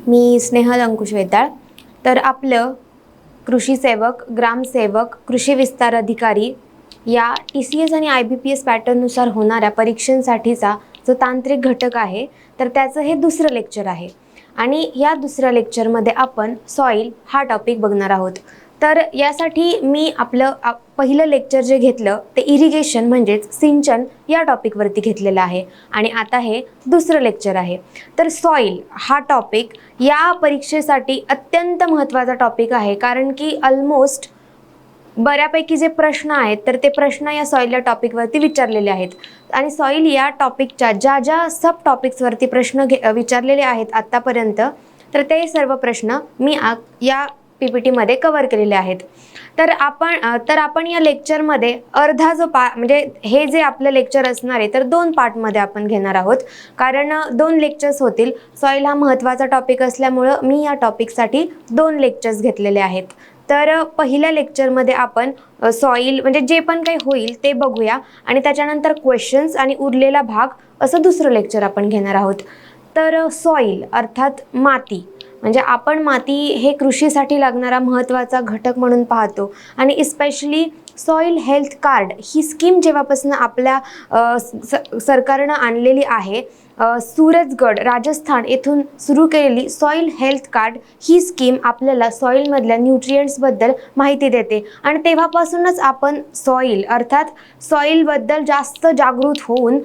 मी स्नेहल अंकुश वेताळ. तर आपलं कृषी सेवक, ग्रामसेवक, कृषी विस्तार अधिकारी या TCS आणि IBPS पॅटर्ननुसार होणाऱ्या परीक्षांसाठीचा जो तांत्रिक घटक आहे तर त्याचं हे दुसरं लेक्चर आहे. आणि या दुसऱ्या लेक्चरमध्ये आपण सॉईल हा टॉपिक बघणार आहोत. तर यासाठी मी आपलं पहिलं लेक्चर जे घेतलं ते इरिगेशन म्हणजेच सिंचन या टॉपिकवरती घेतलेलं आहे आणि आता हे दुसरं लेक्चर आहे. तर सॉईल हा टॉपिक या परीक्षेसाठी अत्यंत महत्त्वाचा टॉपिक आहे, कारण की ऑलमोस्ट बऱ्यापैकी जे प्रश्न आहेत तर ते प्रश्न या सॉईल या टॉपिकवरती विचारलेले आहेत. आणि सॉईल या टॉपिकच्या ज्या ज्या सब टॉपिक्सवरती प्रश्न विचारलेले आहेत आत्तापर्यंत, तर ते सर्व प्रश्न मी या PPT कव्हर केलेले आहेत. तर आपण या लेक्चरमध्ये अर्धा जो म्हणजे हे जे आपलं लेक्चर असणार आहे तर 2 पार्टमध्ये आपण घेणार आहोत, कारण 2 लेक्चर्स होतील. सॉईल हा महत्त्वाचा टॉपिक असल्यामुळं मी या टॉपिकसाठी 2 लेक्चर्स घेतलेले आहेत. तर पहिल्या लेक्चरमध्ये आपण सॉईल म्हणजे जे पण काही होईल ते बघूया आणि त्याच्यानंतर क्वेश्चन्स आणि उरलेला भाग असं दुसरं लेक्चर आपण घेणार आहोत. तर सॉईल अर्थात माती, म्हणजे आपण माती हे कृषीसाठी लागणारा महत्त्वाचा घटक म्हणून पाहतो. आणि इस्पेशली सॉईल हेल्थ कार्ड ही स्कीम जेव्हापासून आपल्या सरकारनं आणलेली आहे, सूरजगड राजस्थान येथून सुरू केलेली सॉईल हेल्थ कार्ड ही स्कीम आपल्याला सॉईलमधल्या न्यूट्रिएंट्सबद्दल माहिती देते. आणि तेव्हापासूनच आपण सॉईल अर्थात सॉईलबद्दल जास्त जागृत होऊन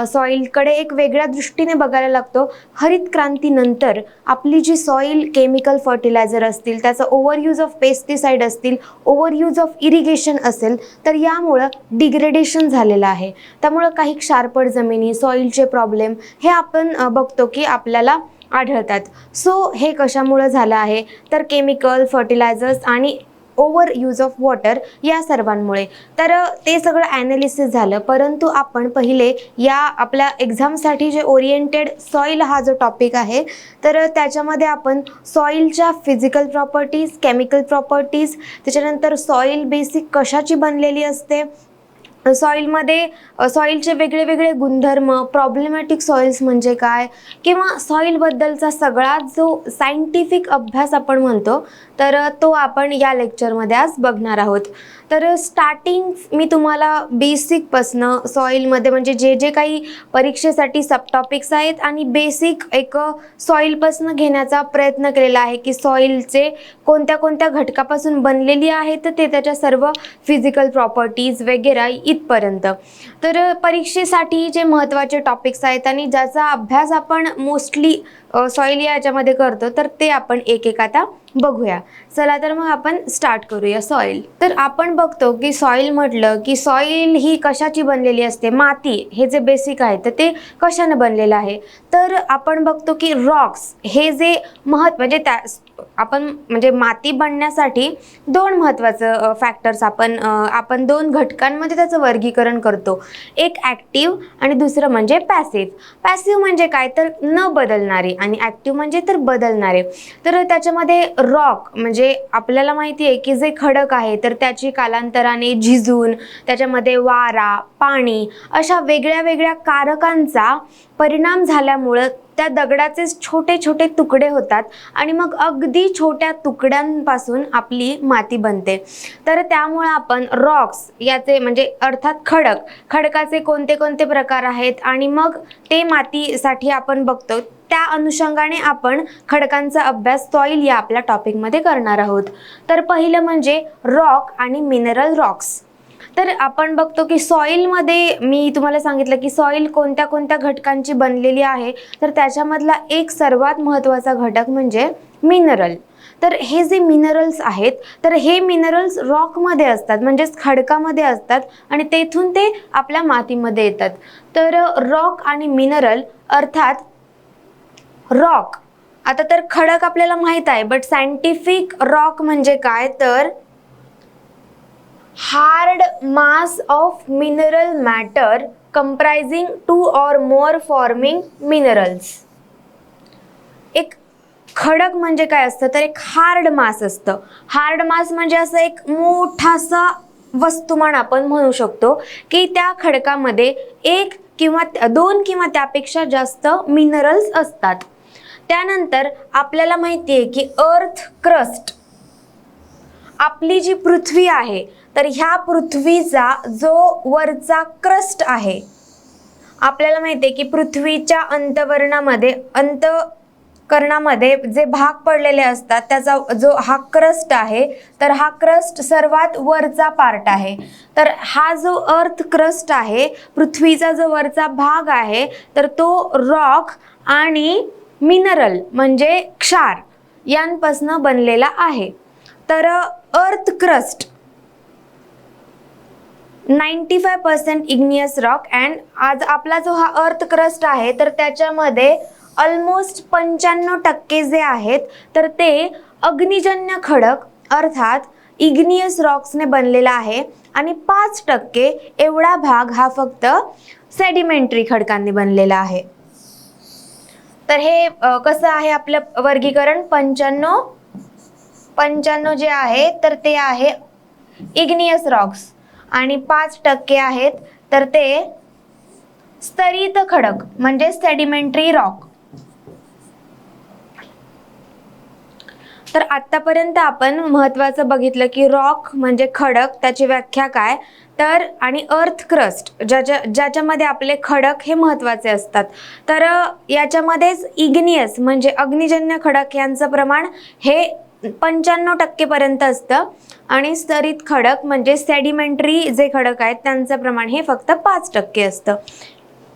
सॉईलकडे एक वेगळ्या दृष्टीने बघायला लागतो. हरित क्रांतीनंतर आपली जी सॉईल केमिकल फर्टिलायझर असतील, त्याचा ओव्हरयूज ऑफ पेस्टिसाइड असतील, ओव्हरयूज ऑफ इरिगेशन असेल, तर यामुळं डिग्रेडेशन झालेलं आहे. त्यामुळं काही क्षारपड जमिनी, सॉईलचे प्रॉब्लेम हे आपण बघतो की आपल्याला आढळतात. सो हे कशामुळे झालं आहे तर केमिकल फर्टिलायझर्स आणि ओव्हर यूज ऑफ वॉटर या सर्वांमुळे. तर ते सगळं ॲनालिसिस झालं, परंतु आपण पहिले या आपल्या एक्झामसाठी जे ओरिएंटेड सॉईल हा जो टॉपिक आहे तर त्याच्यामध्ये आपण सॉईलच्या फिजिकल प्रॉपर्टीज, केमिकल प्रॉपर्टीज, त्याच्यानंतर सॉईल बेसिक कशाची बनलेली असते, सॉईलमध्ये सॉईलचे वेगळे वेगळे गुणधर्म, प्रॉब्लेमॅटिक सॉईल्स म्हणजे काय, किंवा सॉईलबद्दलचा सगळा जो सायंटिफिक अभ्यास आपण म्हणतो तर तो आपण या लेक्चरमध्ये आज बघणार आहोत. तर स्टार्टिंग मी तुम्हाला बेसिकपासनं सॉईलमध्ये म्हणजे जे जे काही परीक्षेसाठी सब टॉपिक्स आहेत आणि बेसिक एक सॉईलपासनं घेण्याचा प्रयत्न केलेला आहे की सॉईलचे कोणत्या कोणत्या घटकापासून बनलेली आहेत ते त्याच्या सर्व फिजिकल प्रॉपर्टीज वगैरे इथपर्यंत. तर परीक्षेसाठी जे महत्त्वाचे टॉपिक्स आहेत आणि ज्याचा अभ्यास आपण मोस्टली सॉईल याच्यामध्ये करतो तर ते आपण एक एक आता बघूया. चला तर मग आपण स्टार्ट करूया सॉईल. तर आपण बघतो की सॉईल म्हटलं की सॉईल ही कशाची बनलेली असते, माती हे जे बेसिक आहे तर ते कशाने बनलेलं आहे. तर आपण बघतो की रॉक्स हे जे म्हणजे आपण म्हणजे माती बनण्यासाठी 2 महत्त्वाचं फॅक्टर्स आपण 2 घटकांमध्ये त्याचं वर्गीकरण करतो. एक ॲक्टिव्ह आणि दुसरं म्हणजे पॅसिव्ह. पॅसिव्ह म्हणजे काय तर न बदलणारे आणि ॲक्टिव्ह म्हणजे तर बदलणारे. तर त्याच्यामध्ये रॉक म्हणजे आपल्याला माहिती आहे की जे खडक आहे तर त्याची कालांतराने झिजून त्याच्यामध्ये वारा, पाणी अशा वेगळ्या वेगळ्या कारकांचा परिणाम झाल्यामुळं त्या दगडाचे छोटे छोटे तुकडे होतात आणि मग अगदी छोट्या तुकड्यांपासून आपली माती बनते. तर त्यामुळे आपण रॉक्स याचे म्हणजे अर्थात खडकाचे कोणते कोणते प्रकार आहेत आणि मग ते मातीसाठी आपण बघतो. त्या अनुषंगाने आपण खडकांचा अभ्यास सॉईल या आपल्या टॉपिकमध्ये करणार आहोत. तर पहिलं म्हणजे रॉक आणि मिनरल रॉक्स. तर आपण बघतो की सॉईलमध्ये मी तुम्हाला सांगितलं की सॉईल कोणत्या कोणत्या घटकांची बनलेली आहे, तर त्याच्यामधला एक सर्वात महत्त्वाचा घटक म्हणजे मिनरल. तर हे जे मिनरल्स आहेत तर हे मिनरल्स रॉकमध्ये असतात म्हणजेच खडकामध्ये असतात आणि तेथून ते आपल्या मातीमध्ये येतात. तर रॉक आणि मिनरल अर्थात रॉक, आता तर खडक आपल्याला माहित आहे, बट सायंटिफिक रॉक म्हणजे काय तर hard mass of mineral matter comprising 2 or more forming minerals. एक खडक म्हणजे काय असतं तर एक हार्ड मास असतं. हार्ड मास म्हणजे असं एक मोठासा वस्तुमान आपण म्हणू शकतो की त्या खडकामध्ये 1 किंवा 2 किंवा त्यापेक्षा जास्त मिनरल्स असतात. त्यानंतर आपल्याला माहिती आहे की अर्थ क्रस्ट, आपली जी पृथ्वी आहे तर ह्या पृथ्वीचा जो वरचा क्रस्ट आहे, आपल्याला माहिती आहे की पृथ्वीच्या अंतःकरणामध्ये जे भाग पडलेले असतात त्याचा जो हा क्रस्ट आहे तर हा क्रस्ट सर्वात वरचा पार्ट आहे. तर हा जो अर्थ क्रस्ट आहे, पृथ्वीचा जो वरचा भाग आहे तर तो रॉक आणि मिनरल म्हणजे क्षार यांपासून बनलेला आहे. तर earth crust 95% igneous rock and आज आपला जो हा अर्थ क्रस्ट आहे तर त्याच्यामध्ये ऑलमोस्ट 95% जे आहेत तर ते अग्निजन्य खडक अर्थात इग्नियस रॉक्सने बनलेला आहे आणि 5% एवढा भाग हा फक्त सेडिमेंटरी खडकांनी बनलेला आहे. तर हे कसं आहे आपलं वर्गीकरण, 95 जे आहे तर ते आहे इग्नियस रॉक्स आणि 5% आहेत तर ते स्तरित खडक म्हणजे सेडिमेंटरी रॉक. तर आतापर्यंत आपण महत्त्वाचं बघितलं की रॉक म्हणजे खडक, त्याची व्याख्या काय तर आणि अर्थ क्रस्ट ज्याच्यामध्ये आपले खडक हे महत्त्वाचे असतात. तर याच्यामध्येच इग्नियस म्हणजे अग्निजन्य खडक यांचं प्रमाण हे 95% पर्यंत असतं आणि स्तरित खडक म्हणजे सेडिमेंटरी जे खडक आहेत त्यांचं प्रमाण हे फक्त 5% असतं.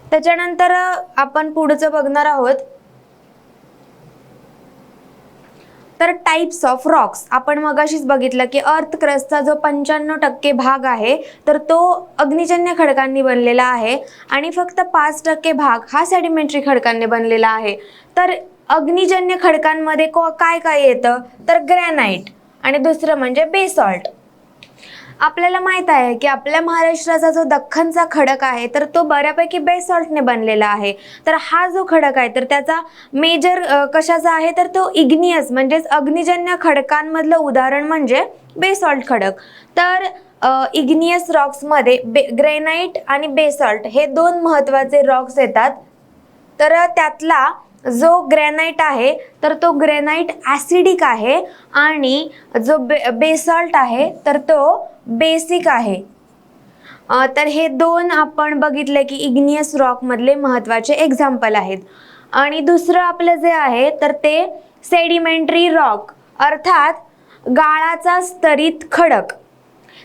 त्याच्यानंतर आपण पुढचं बघणार आहोत तर टाइप्स ऑफ रॉक्स. आपण मगाशीच बघितलं की अर्थ क्रस्टचा जो 95% भाग आहे तर तो अग्निजन्य खडकांनी बनलेला आहे आणि फक्त 5% भाग हा सेडिमेंटरी खडकांनी बनलेला आहे. तर अग्निजन्य खडकांमध्ये काय काय येतं तर ग्रॅनाइट आणि दुसरं म्हणजे बेसॉल्ट. आपल्याला माहित आहे की आपल्या महाराष्ट्राचा जो दख्खनचा खडक आहे तर तो बऱ्यापैकी बेसॉल्टने बनलेला आहे. तर हा जो खडक आहे तर त्याचा मेजर कशाचा आहे तर तो इग्नियस म्हणजेच अग्निजन्य खडकांमधलं उदाहरण म्हणजे बेसॉल्ट खडक. तर इग्नियस रॉक्समध्ये ग्रेनाइट आणि बेसॉल्ट हे दोन महत्त्वाचे रॉक्स येतात. तर त्यातला जो ग्रॅनाइट आहे तर तो ग्रॅनाइट ॲसिडिक आहे आणि जो बेसॉल्ट आहे तर तो बेसिक आहे. तर हे दोन आपण बघितले की इग्नियस रॉक मधले महत्त्वाचे एक्झाम्पल आहेत. आणि दुसरं आपलं जे आहे तर ते सेडिमेंटरी रॉक अर्थात गाळाचा स्तरित खडक.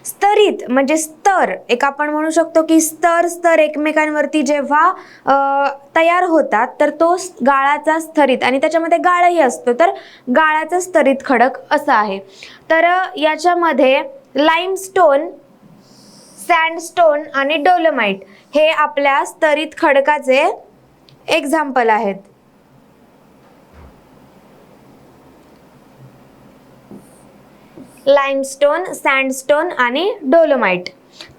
स्तरित म्हणजे स्तर, एक आपण म्हणू शकतो की स्तर एकमेकांवरती जेव्हा तयार होतात तर तो गाळाचा स्तरित आणि त्याच्यामध्ये गाळही असतो तर गाळाचा स्तरित खडक असा आहे. तर याच्यामध्ये लाईमस्टोन, सँडस्टोन आणि डोलोमाइट हे आपल्या स्तरित खडकाचे एक्झाम्पल आहेत. लाईमस्टोन, सँडस्टोन आणि डोलोमाइट.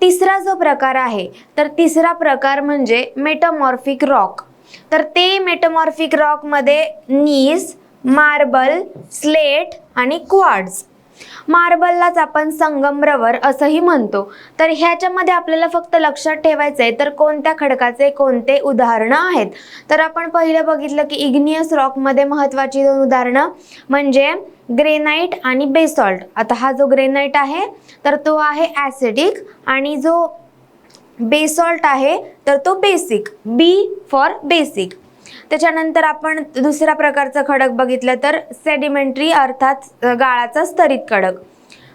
तिसरा जो प्रकार आहे तर तिसरा प्रकार म्हणजे मेटामॉर्फिक रॉक. तर ते मेटामॉर्फिक रॉक मध्ये नीस, मार्बल, स्लेट आणि क्वार्ट्ज. मार्बललाच आपण संगमरवर असंही म्हणतो. तर ह्याच्यामध्ये आपल्याला फक्त लक्षात ठेवायचं आहे तर कोणत्या खडकाचे कोणते उदाहरणं आहेत. तर आपण पहिलं बघितलं की इग्नियस रॉकमध्ये महत्त्वाची दोन उदाहरणं म्हणजे ग्रेनाइट आणि बेसॉल्ट. आता हा जो ग्रेनाइट आहे तर तो आहे ॲसिडिक आणि जो बेसॉल्ट आहे तर तो बेसिक, बी फॉर बेसिक. त्याच्यानंतर आपण दुसऱ्या प्रकारचं खडक बघितलं तर सेडिमेंटरी अर्थात गाळाचा स्तरित खडक.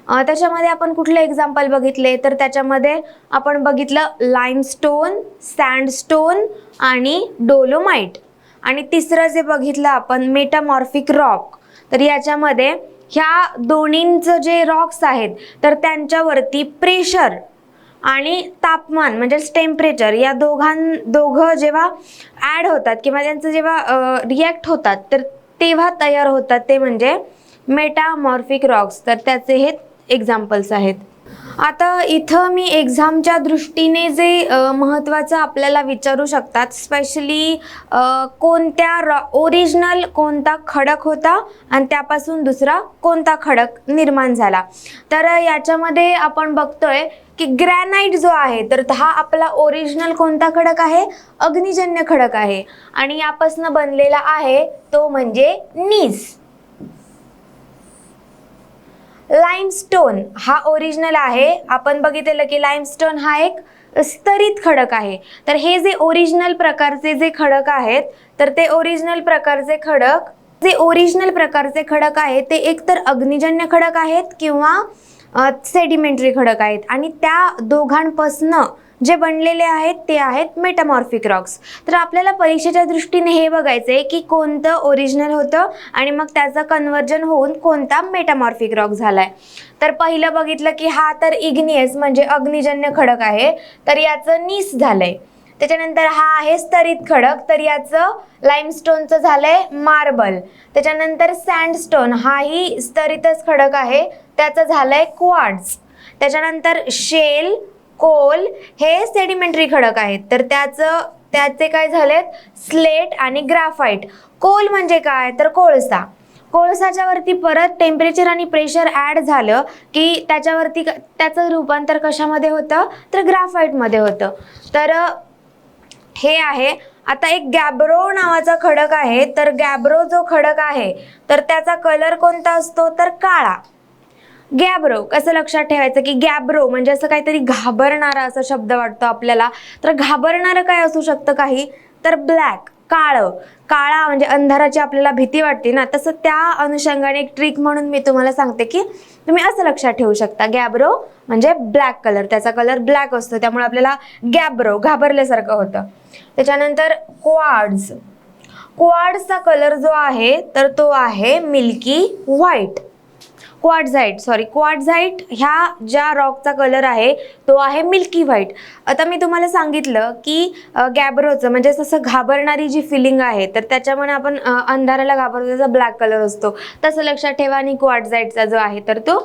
त्याच्यामध्ये आपण कुठले एक्झाम्पल बघितले तर त्याच्यामध्ये आपण बघितलं लाईमस्टोन, सँडस्टोन आणि डोलोमाइट. आणि तिसरं जे बघितलं आपण मेटामॉर्फिक रॉक. तर याच्यामध्ये ह्या दोन्हींचं जे रॉक्स आहेत तर त्यांच्यावरती प्रेशर आणि तापमान म्हणजेच टेम्परेचर या दोघं जेव्हा ॲड होतात किंवा त्यांचं जेव्हा रिॲक्ट होतात तर तेव्हा तयार होतात ते म्हणजे मेटामॉर्फिक रॉक्स. तर त्याचे हे एक्झाम्पल्स आहेत. आता इथं मी एक्झामच्या दृष्टीने जे महत्त्वाचं आपल्याला विचारू शकतात, स्पेशली कोणत्या ओरिजिनल कोणता खडक होता आणि त्यापासून दुसरा कोणता खडक निर्माण झाला. तर याच्यामध्ये आपण बघतोय की ग्रॅनाइट जो आहे तर हा आपला ओरिजिनल कोणता खडक आहे, अग्निजन्य खडक आहे आणि यापासून बनलेला आहे तो म्हणजे नीस. लाइमस्टोन हा ओरिजिनल आहे. आपण बघितलेलं की लाइमस्टोन हा एक स्तरित खडक आहे. तर हे जे ओरिजिनल प्रकारचे जे खडक आहेत तर ते ओरिजिनल प्रकारचे खडक आहेत ते एकतर अग्निजन्य खडक आहेत किंवा सेडिमेंटरी खडक आहेत आणि त्या दोघांपासून जे बनलेले आहेत ते आहेत मेटामॉर्फिक रॉक्स. तर आपल्याला परीक्षेच्या दृष्टीने हे बघायचंय की कोणतं ओरिजिनल होतं आणि मग त्याचं कन्वर्जन होऊन कोणता मेटामॉर्फिक रॉक झालाय. तर पहिलं बघितलं की हा तर इग्नियस म्हणजे अग्निजन्य खडक आहे तर याचं नीस झालंय. त्याच्यानंतर हा आहे स्तरित खडक तर याचं लाइमस्टोनचं झालंय मार्बल. त्याच्यानंतर सँडस्टोन हाही स्तरितच खडक आहे त्याचं झालंय क्वार्ट्ज. त्याच्यानंतर शेल, कोल हे सेडिमेंटरी खडक आहेत तर त्याचे काय झालेत स्लेट आणि ग्राफाइट. कोल म्हणजे काय तर कोळसा. कोळसाच्या वरती परत टेम्परेचर आणि प्रेशर ॲड झालं की त्याच्यावरती त्याचं रूपांतर कशामध्ये होतं तर ग्राफाइटमध्ये होतं. तर हे आहे. आता एक गॅब्रो नावाचा खडक आहे तर गॅब्रो जो खडक आहे तर त्याचा कलर कोणता असतो तर काळा. गॅब्रो कसं लक्षात ठेवायचं की गॅब्रो म्हणजे असं काहीतरी घाबरणारा असा शब्द वाटतो आपल्याला. तर घाबरणारं काय असू शकतं काही तर ब्लॅक, काळं. काळा म्हणजे अंधाराची आपल्याला भीती वाटते ना, तसं त्या अनुषंगाने एक ट्रिक म्हणून मी तुम्हाला सांगते की तुम्ही असं लक्षात ठेवू शकता गॅब्रो म्हणजे ब्लॅक कलर, त्याचा कलर ब्लॅक असतो त्यामुळे आपल्याला गॅब्रो घाबरल्यासारखं होतं. त्याच्यानंतर क्वार्ट्ज. क्वार्ट्जचा कलर जो आहे तर तो आहे मिल्की व्हाईट. क्वार्ट्झाइट ह्या ज्या रॉकचा कलर आहे तो आहे मिल्की व्हाईट. आता मी तुम्हाला सांगितलं की गॅब्रोचं म्हणजे जसं घाबरणारी जी फिलिंग आहे तर त्याच्यामुळे आपण अंधाराला घाबरतो त्याचा ब्लॅक कलर असतो तसं लक्षात ठेवा. आणि क्वार्ट्झाइटचा जो आहे तर तो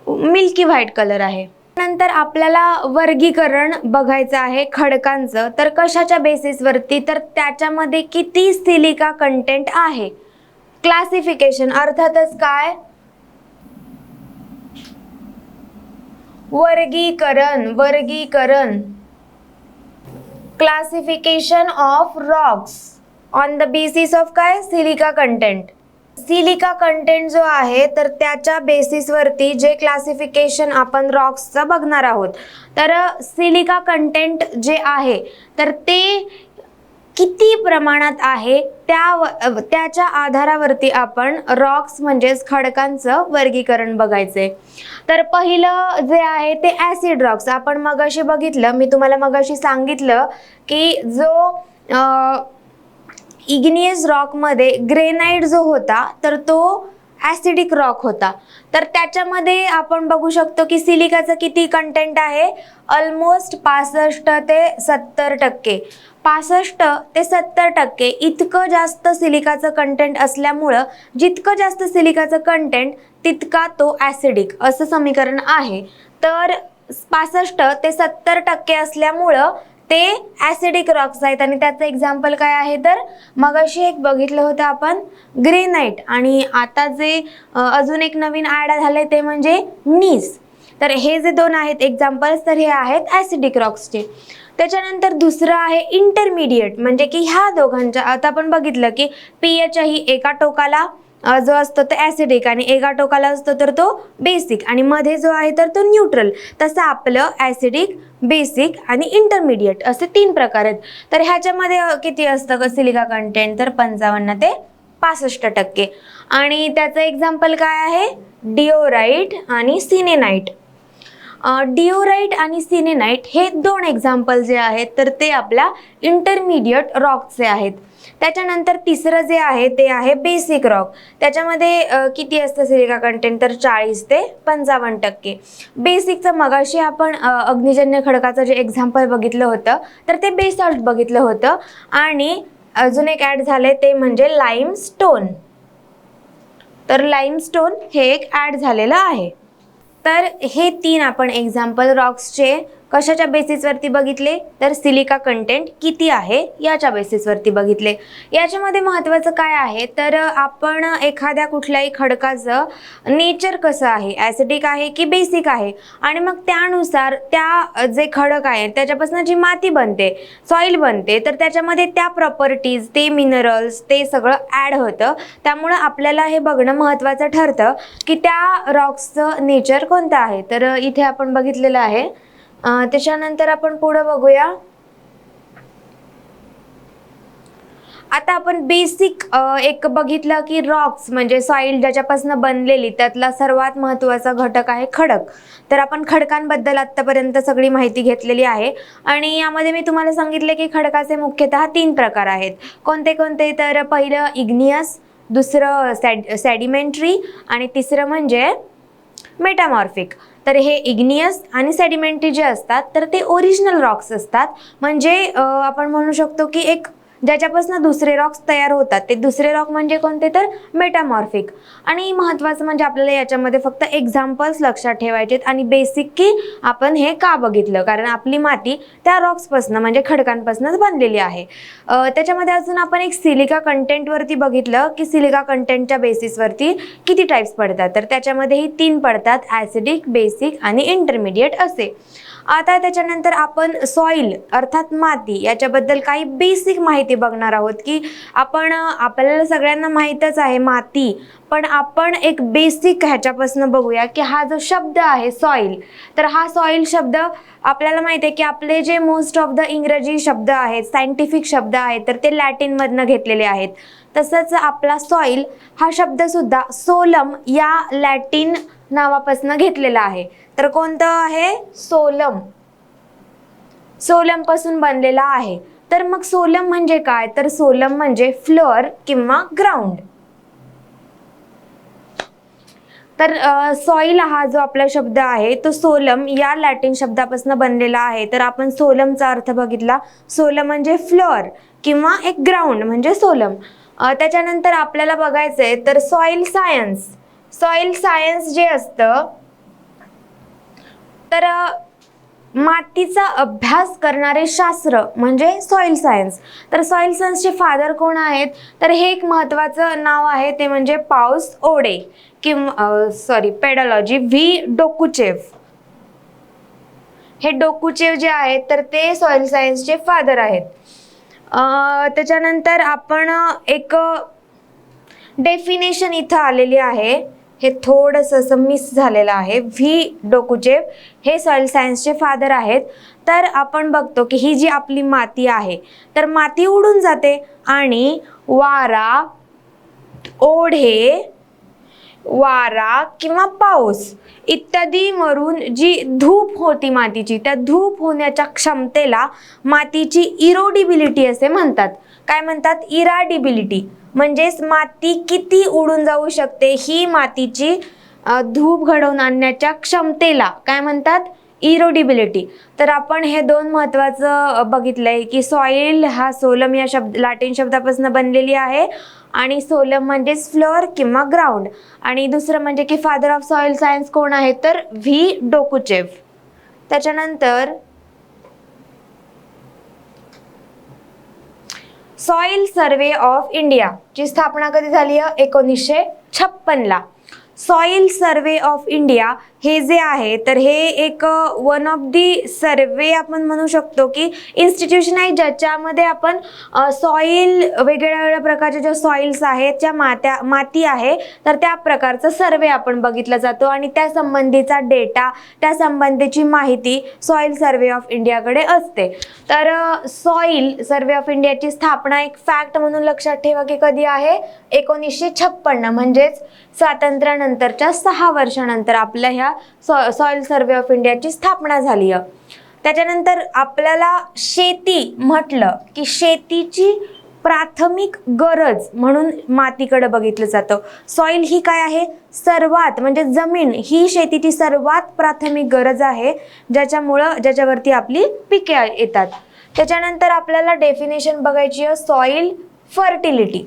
मिल्की व्हाईट कलर आहे. नंतर आपल्याला वर्गीकरण बघायचं आहे खडकांचं. तर कशाच्या बेसिसवरती तर त्याच्यामध्ये किती सिलिका कंटेंट आहे. क्लासिफिकेशन अर्थातच काय वर्गीकरण classification of Roxx on the basis of काय सिलिका कंटेंट. सिलिका कंटेंट जो आहे तर त्याच्या बेसिसवरती जे क्लासिफिकेशन आपण रॉक्सचं बघणार आहोत. तर सिलिका कंटेंट जे आहे तर ते किती प्रमाणात आहे त्याच्या आधारावरती आपण रॉक्स म्हणजेच खडकांचं वर्गीकरण बघायचंय. तर पहिलं जे आहे ते ॲसिड रॉक्स. आपण मगाशी बघितलं, मी तुम्हाला मगाशी सांगितलं की जो इग्नियस रॉकमध्ये ग्रेनाइट जो होता तर तो ॲसिडिक रॉक होता. तर त्याच्यामध्ये आपण बघू शकतो की सिलिकाचं किती कंटेंट आहे ऑलमोस्ट 65 ते 70%. 65 ते 70% इतकं जास्त सिलिकाचं कंटेंट असल्यामुळं जितकं जास्त सिलिकाचं कंटेंट तितका तो ॲसिडिक असं समीकरण आहे. तर 65 ते 70% असल्यामुळं ते ॲसिडिक रॉक्स आहेत. आणि त्याचं एक्झाम्पल काय आहे तर मगाशी एक बघितलं होतं आपण ग्रेनाइट आणि आता जे अजून एक नवीन ॲड झाले ते म्हणजे नीस. तर हे जे दोन आहेत एक्झाम्पल्स तर हे आहेत ॲसिडिक रॉक्सचे. त्याच्यानंतर दुसरं आहे इंटरमिडिएट म्हणजे की ह्या दोघांच्या आता आपण बघितलं की pH ही एका टोकाला जो असतो तो ॲसिडिक आणि एका टोकाला असतो तर तो बेसिक आणि मध्ये जो आहे तर तो न्यूट्रल. तसं आपलं ॲसिडिक, बेसिक आणि इंटरमिडिएट असे 3 प्रकार आहेत. तर ह्याच्यामध्ये किती असतं का सिलिका कंटेंट तर 55 ते 65%. आणि त्याचं एक्झाम्पल काय आहे डिओराइट आणि सिनेनाइट. डिओराइट आणि सिनेनाइट हे 2 एक्झाम्पल जे आहेत तर ते आपल्या इंटरमिडिएट रॉकचे आहेत. त्याच्यानंतर तिसरं जे आहे ते आहे बेसिक रॉक. त्याच्यामध्ये किती असतं सिलिका कंटेंट तर 40 ते 55%. बेसिकचं मगाशी आपण अग्निजन्य खडकाचं जे एक्झाम्पल बघितलं होतं तर ते बेसॉल्ट बघितलं होतं. आणि अजून एक ॲड झाले ते म्हणजे लाईमस्टोन. तर लाईमस्टोन हे एक ॲड झालेलं आहे. तर हे 3 आपण एक्झाम्पल रॉक्सचे कशाच्या बेसिसवरती बघितले, तर सिलिका कंटेंट किती आहे याच्या बेसिसवरती बघितले. याच्यामध्ये महत्त्वाचं काय आहे, तर आपण एखाद्या कुठल्याही खडकाचं नेचर कसं आहे, ॲसिडिक आहे की बेसिक आहे, आणि मग त्यानुसार त्या जे खडक आहे त्याच्यापासून जी माती बनते, सॉईल बनते, तर त्याच्यामध्ये त्या प्रॉपर्टीज, ते मिनरल्स, ते सगळं ॲड होतं. त्यामुळं आपल्याला हे बघणं महत्त्वाचं ठरतं की त्या रॉक्सचं नेचर कोणतं आहे. तर इथे आपण बघितलेलं आहे. त्याच्यानंतर आपण पुढे बघूया. आता आपण बेसिक एक बघितलं की रॉक्स म्हणजे सॉइल ज्याच्यापासून बनलेली, त्यातला सर्वात महत्त्वाचा घटक आहे खडक. तर आपण खडकांबद्दल आत्तापर्यंत सगळी माहिती घेतलेली आहे आणि यामध्ये मी तुम्हाला सांगितले की खडकाचे मुख्यतः 3 प्रकार आहेत. कोणते कोणते, तर पहिलं इग्नियस, दुसरं सॅडिमेंटरी आणि तिसरं म्हणजे मेटामॉर्फिक. तर हे इग्नियस आणि सेडिमेंटरी जे असतात तर ते ओरिजिनल रॉक्स असतात. म्हणजे आपण म्हणू शकतो की एक ज्याच्यापासून दुसरे रॉक्स तयार होतात, ते दुसरे रॉक म्हणजे कोणते, तर मेटामॉर्फिक. आणि महत्त्वाचं म्हणजे आपल्याला याच्यामध्ये फक्त एक्झाम्पल्स लक्षात ठेवायचे आणि बेसिक की आपण हे का बघितलं, कारण आपली माती त्या रॉक्सपासून म्हणजे खडकांपासूनच बनलेली आहे. त्याच्यामध्ये अजून आपण एक सिलिका कंटेंटवरती बघितलं की सिलिका कंटेंटच्या बेसिसवरती किती टाईप्स पडतात, तर त्याच्यामध्येही 3 पडतात, ॲसिडिक, बेसिक आणि इंटरमिडिएट असे. आता त्याच्यानंतर आपण सॉइल अर्थात माती याच्याबद्दल काही बेसिक माहिती बघणार आहोत की आपल्याला सगळ्यांना माहीतच आहे माती, पण आपण एक बेसिक ह्याच्यापासून बघूया की हा जो शब्द आहे सॉइल, तर हा सॉइल शब्द आपल्याला माहिती आहे की आपले जे मोस्ट ऑफ द इंग्रजी शब्द आहेत, सायंटिफिक शब्द आहेत, तर ते लॅटिनमधनं घेतलेले आहेत. तसंच आपला सॉइल हा शब्दसुद्धा सोलम या लॅटिन नावापासून घेतलेला आहे. तर कोणतं आहे, सोलम, सोलम पासून बनलेला आहे. तर मग सोलम म्हणजे काय, तर सोलम म्हणजे फ्लोअर किंवा ग्राउंड. तर सॉइल हा जो आपला शब्द आहे तो सोलम या लॅटिन शब्दापासून बनलेला आहे. तर आपण सोलमचा अर्थ बघितला, सोलम म्हणजे फ्लोअर किंवा एक ग्राउंड म्हणजे सोलम. त्याच्यानंतर आपल्याला बघायचंय तर सॉइल सायन्स. सॉइल सायन्स जे असतं तर मातीचा अभ्यास करणारे शास्त्र म्हणजे सॉइल सायन्स. तर सॉइल सायन्सचे फादर कोण आहेत, तर हे एक महत्त्वाचं नाव आहे, ते म्हणजे पाऊस ओडे किंवा पेडॉलॉजी व्ही डोकुचेव. हे डोकुचेव जे आहेत तर ते सॉइल सायन्सचे फादर आहेत. त्याच्यानंतर आपण एक डेफिनेशन इथं आलेली आहे, हे थोडंसं असं मिस झालेलं आहे. व्ही डोकुचेव हे सॉइल सायन्सचे फादर आहेत. तर आपण बघतो की ही जी आपली माती आहे तर माती उडून जाते आणि वारा, ओढे, वारा किंवा पाऊस इत्यादी मरून जी धूप होती मातीची, त्या धूप होण्याच्या क्षमतेला मातीची इरोडिबिलिटी असे म्हणतात. काय म्हणतात, इराडिबिलिटी. म्हणजेच माती किती उडून जाऊ शकते ही मातीची धूप घडवून आणण्याच्या क्षमतेला काय म्हणतात, इरोडिबिलिटी. तर आपण हे 2 महत्त्वाचं बघितलंय की सॉइल हा सोलम या लॅटिन शब्दापासून बनलेली आहे आणि सोलम म्हणजेच फ्लोअर किंवा ग्राउंड. आणि दुसरं म्हणजे की फादर ऑफ सॉइल सायन्स कोण आहे, तर व्ही डोकुचेव. त्याच्यानंतर सॉइल सर्वे ऑफ इंडिया ची स्थापना कधी झाली आहे, 1956 ला. सॉइल सर्वे ऑफ इंडिया हे जे आहे तर हे एक वन ऑफ दी सर्वे आपण म्हणू शकतो की इन्स्टिट्यूशन आहे ज्याच्यामध्ये आपण सॉइल वेगवेगळ्या वेगळ्या प्रकारचे ज्या सॉइल्स आहेत, ज्या माती आहे तर त्या प्रकारचा सर्वे आपण बघितला जातो आणि त्या संबंधीचा डेटा, त्या संबंधीची माहिती सॉइल सर्वे ऑफ इंडियाकडे असते. तर सॉइल सर्वे ऑफ इंडियाची स्थापना एक फॅक्ट म्हणून लक्षात ठेवा की कधी आहे, 1956, म्हणजेच स्वातंत्र्यानंतरच्या 6 वर्षानंतर आपल्या ह्या सॉइल सर्वे ऑफ इंडियाची स्थापना झाली आहे. त्याच्यानंतर आपल्याला शेती म्हटलं की शेतीची प्राथमिक गरज म्हणून मातीकडे बघितलं जातं. सॉइल ही काय आहे, सर्वात म्हणजे जमीन ही शेतीची सर्वात प्राथमिक गरज आहे ज्याच्यावरती आपली पिके येतात. त्याच्यानंतर आपल्याला डेफिनेशन बघायची आहे सॉइल फर्टिलिटी.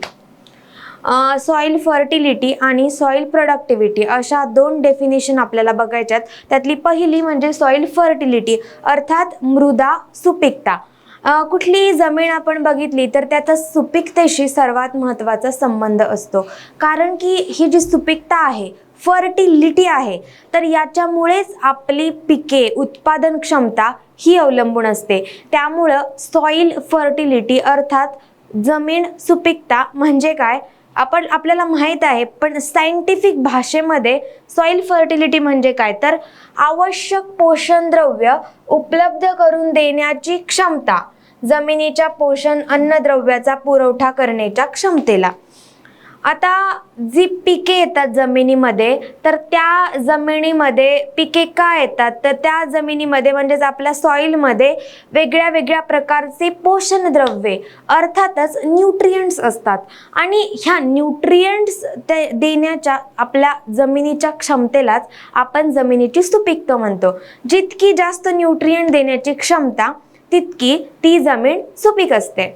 सॉईल फर्टिलिटी आणि सॉईल प्रोडक्टिव्हिटी अशा दोन डेफिनेशन आपल्याला बघायच्यात. त्यातली पहिली म्हणजे सॉईल फर्टिलिटी अर्थात मृदा सुपीकता. कुठलीही जमीन आपण बघितली तर त्याचा सुपीकतेशी सर्वात महत्त्वाचा संबंध असतो, कारण की ही जी सुपीकता आहे, फर्टिलिटी आहे, तर याच्यामुळेच आपली पिके उत्पादन क्षमता ही अवलंबून असते. त्यामुळं सॉईल फर्टिलिटी अर्थात जमीन सुपीकता म्हणजे काय आपल्याला माहीत आहे, पण सायंटिफिक भाषेमध्ये सॉईल फर्टिलिटी म्हणजे काय तर आवश्यक पोषण द्रव्य उपलब्ध करून देण्याची क्षमता, जमिनीच्या पोषण अन्नद्रव्याचा पुरवठा करण्याच्या क्षमतेला. आता जी पिके येतात जमिनीमध्ये, तर त्या जमिनीमध्ये पिके का येतात तर त्या जमिनीमध्ये म्हणजेच आपल्या सॉईलमध्ये वेगळ्या वेगळ्या प्रकारचे पोषण द्रव्ये अर्थातच न्यूट्रिएंट्स असतात आणि ह्या न्यूट्रिएंट्स देण्याच्या आपल्या जमिनीच्या क्षमतेलाच आपण जमिनीची सुपीकता म्हणतो. जितकी जास्त न्यूट्रिएंट देण्याची क्षमता तितकी ती जमीन सुपीक असते.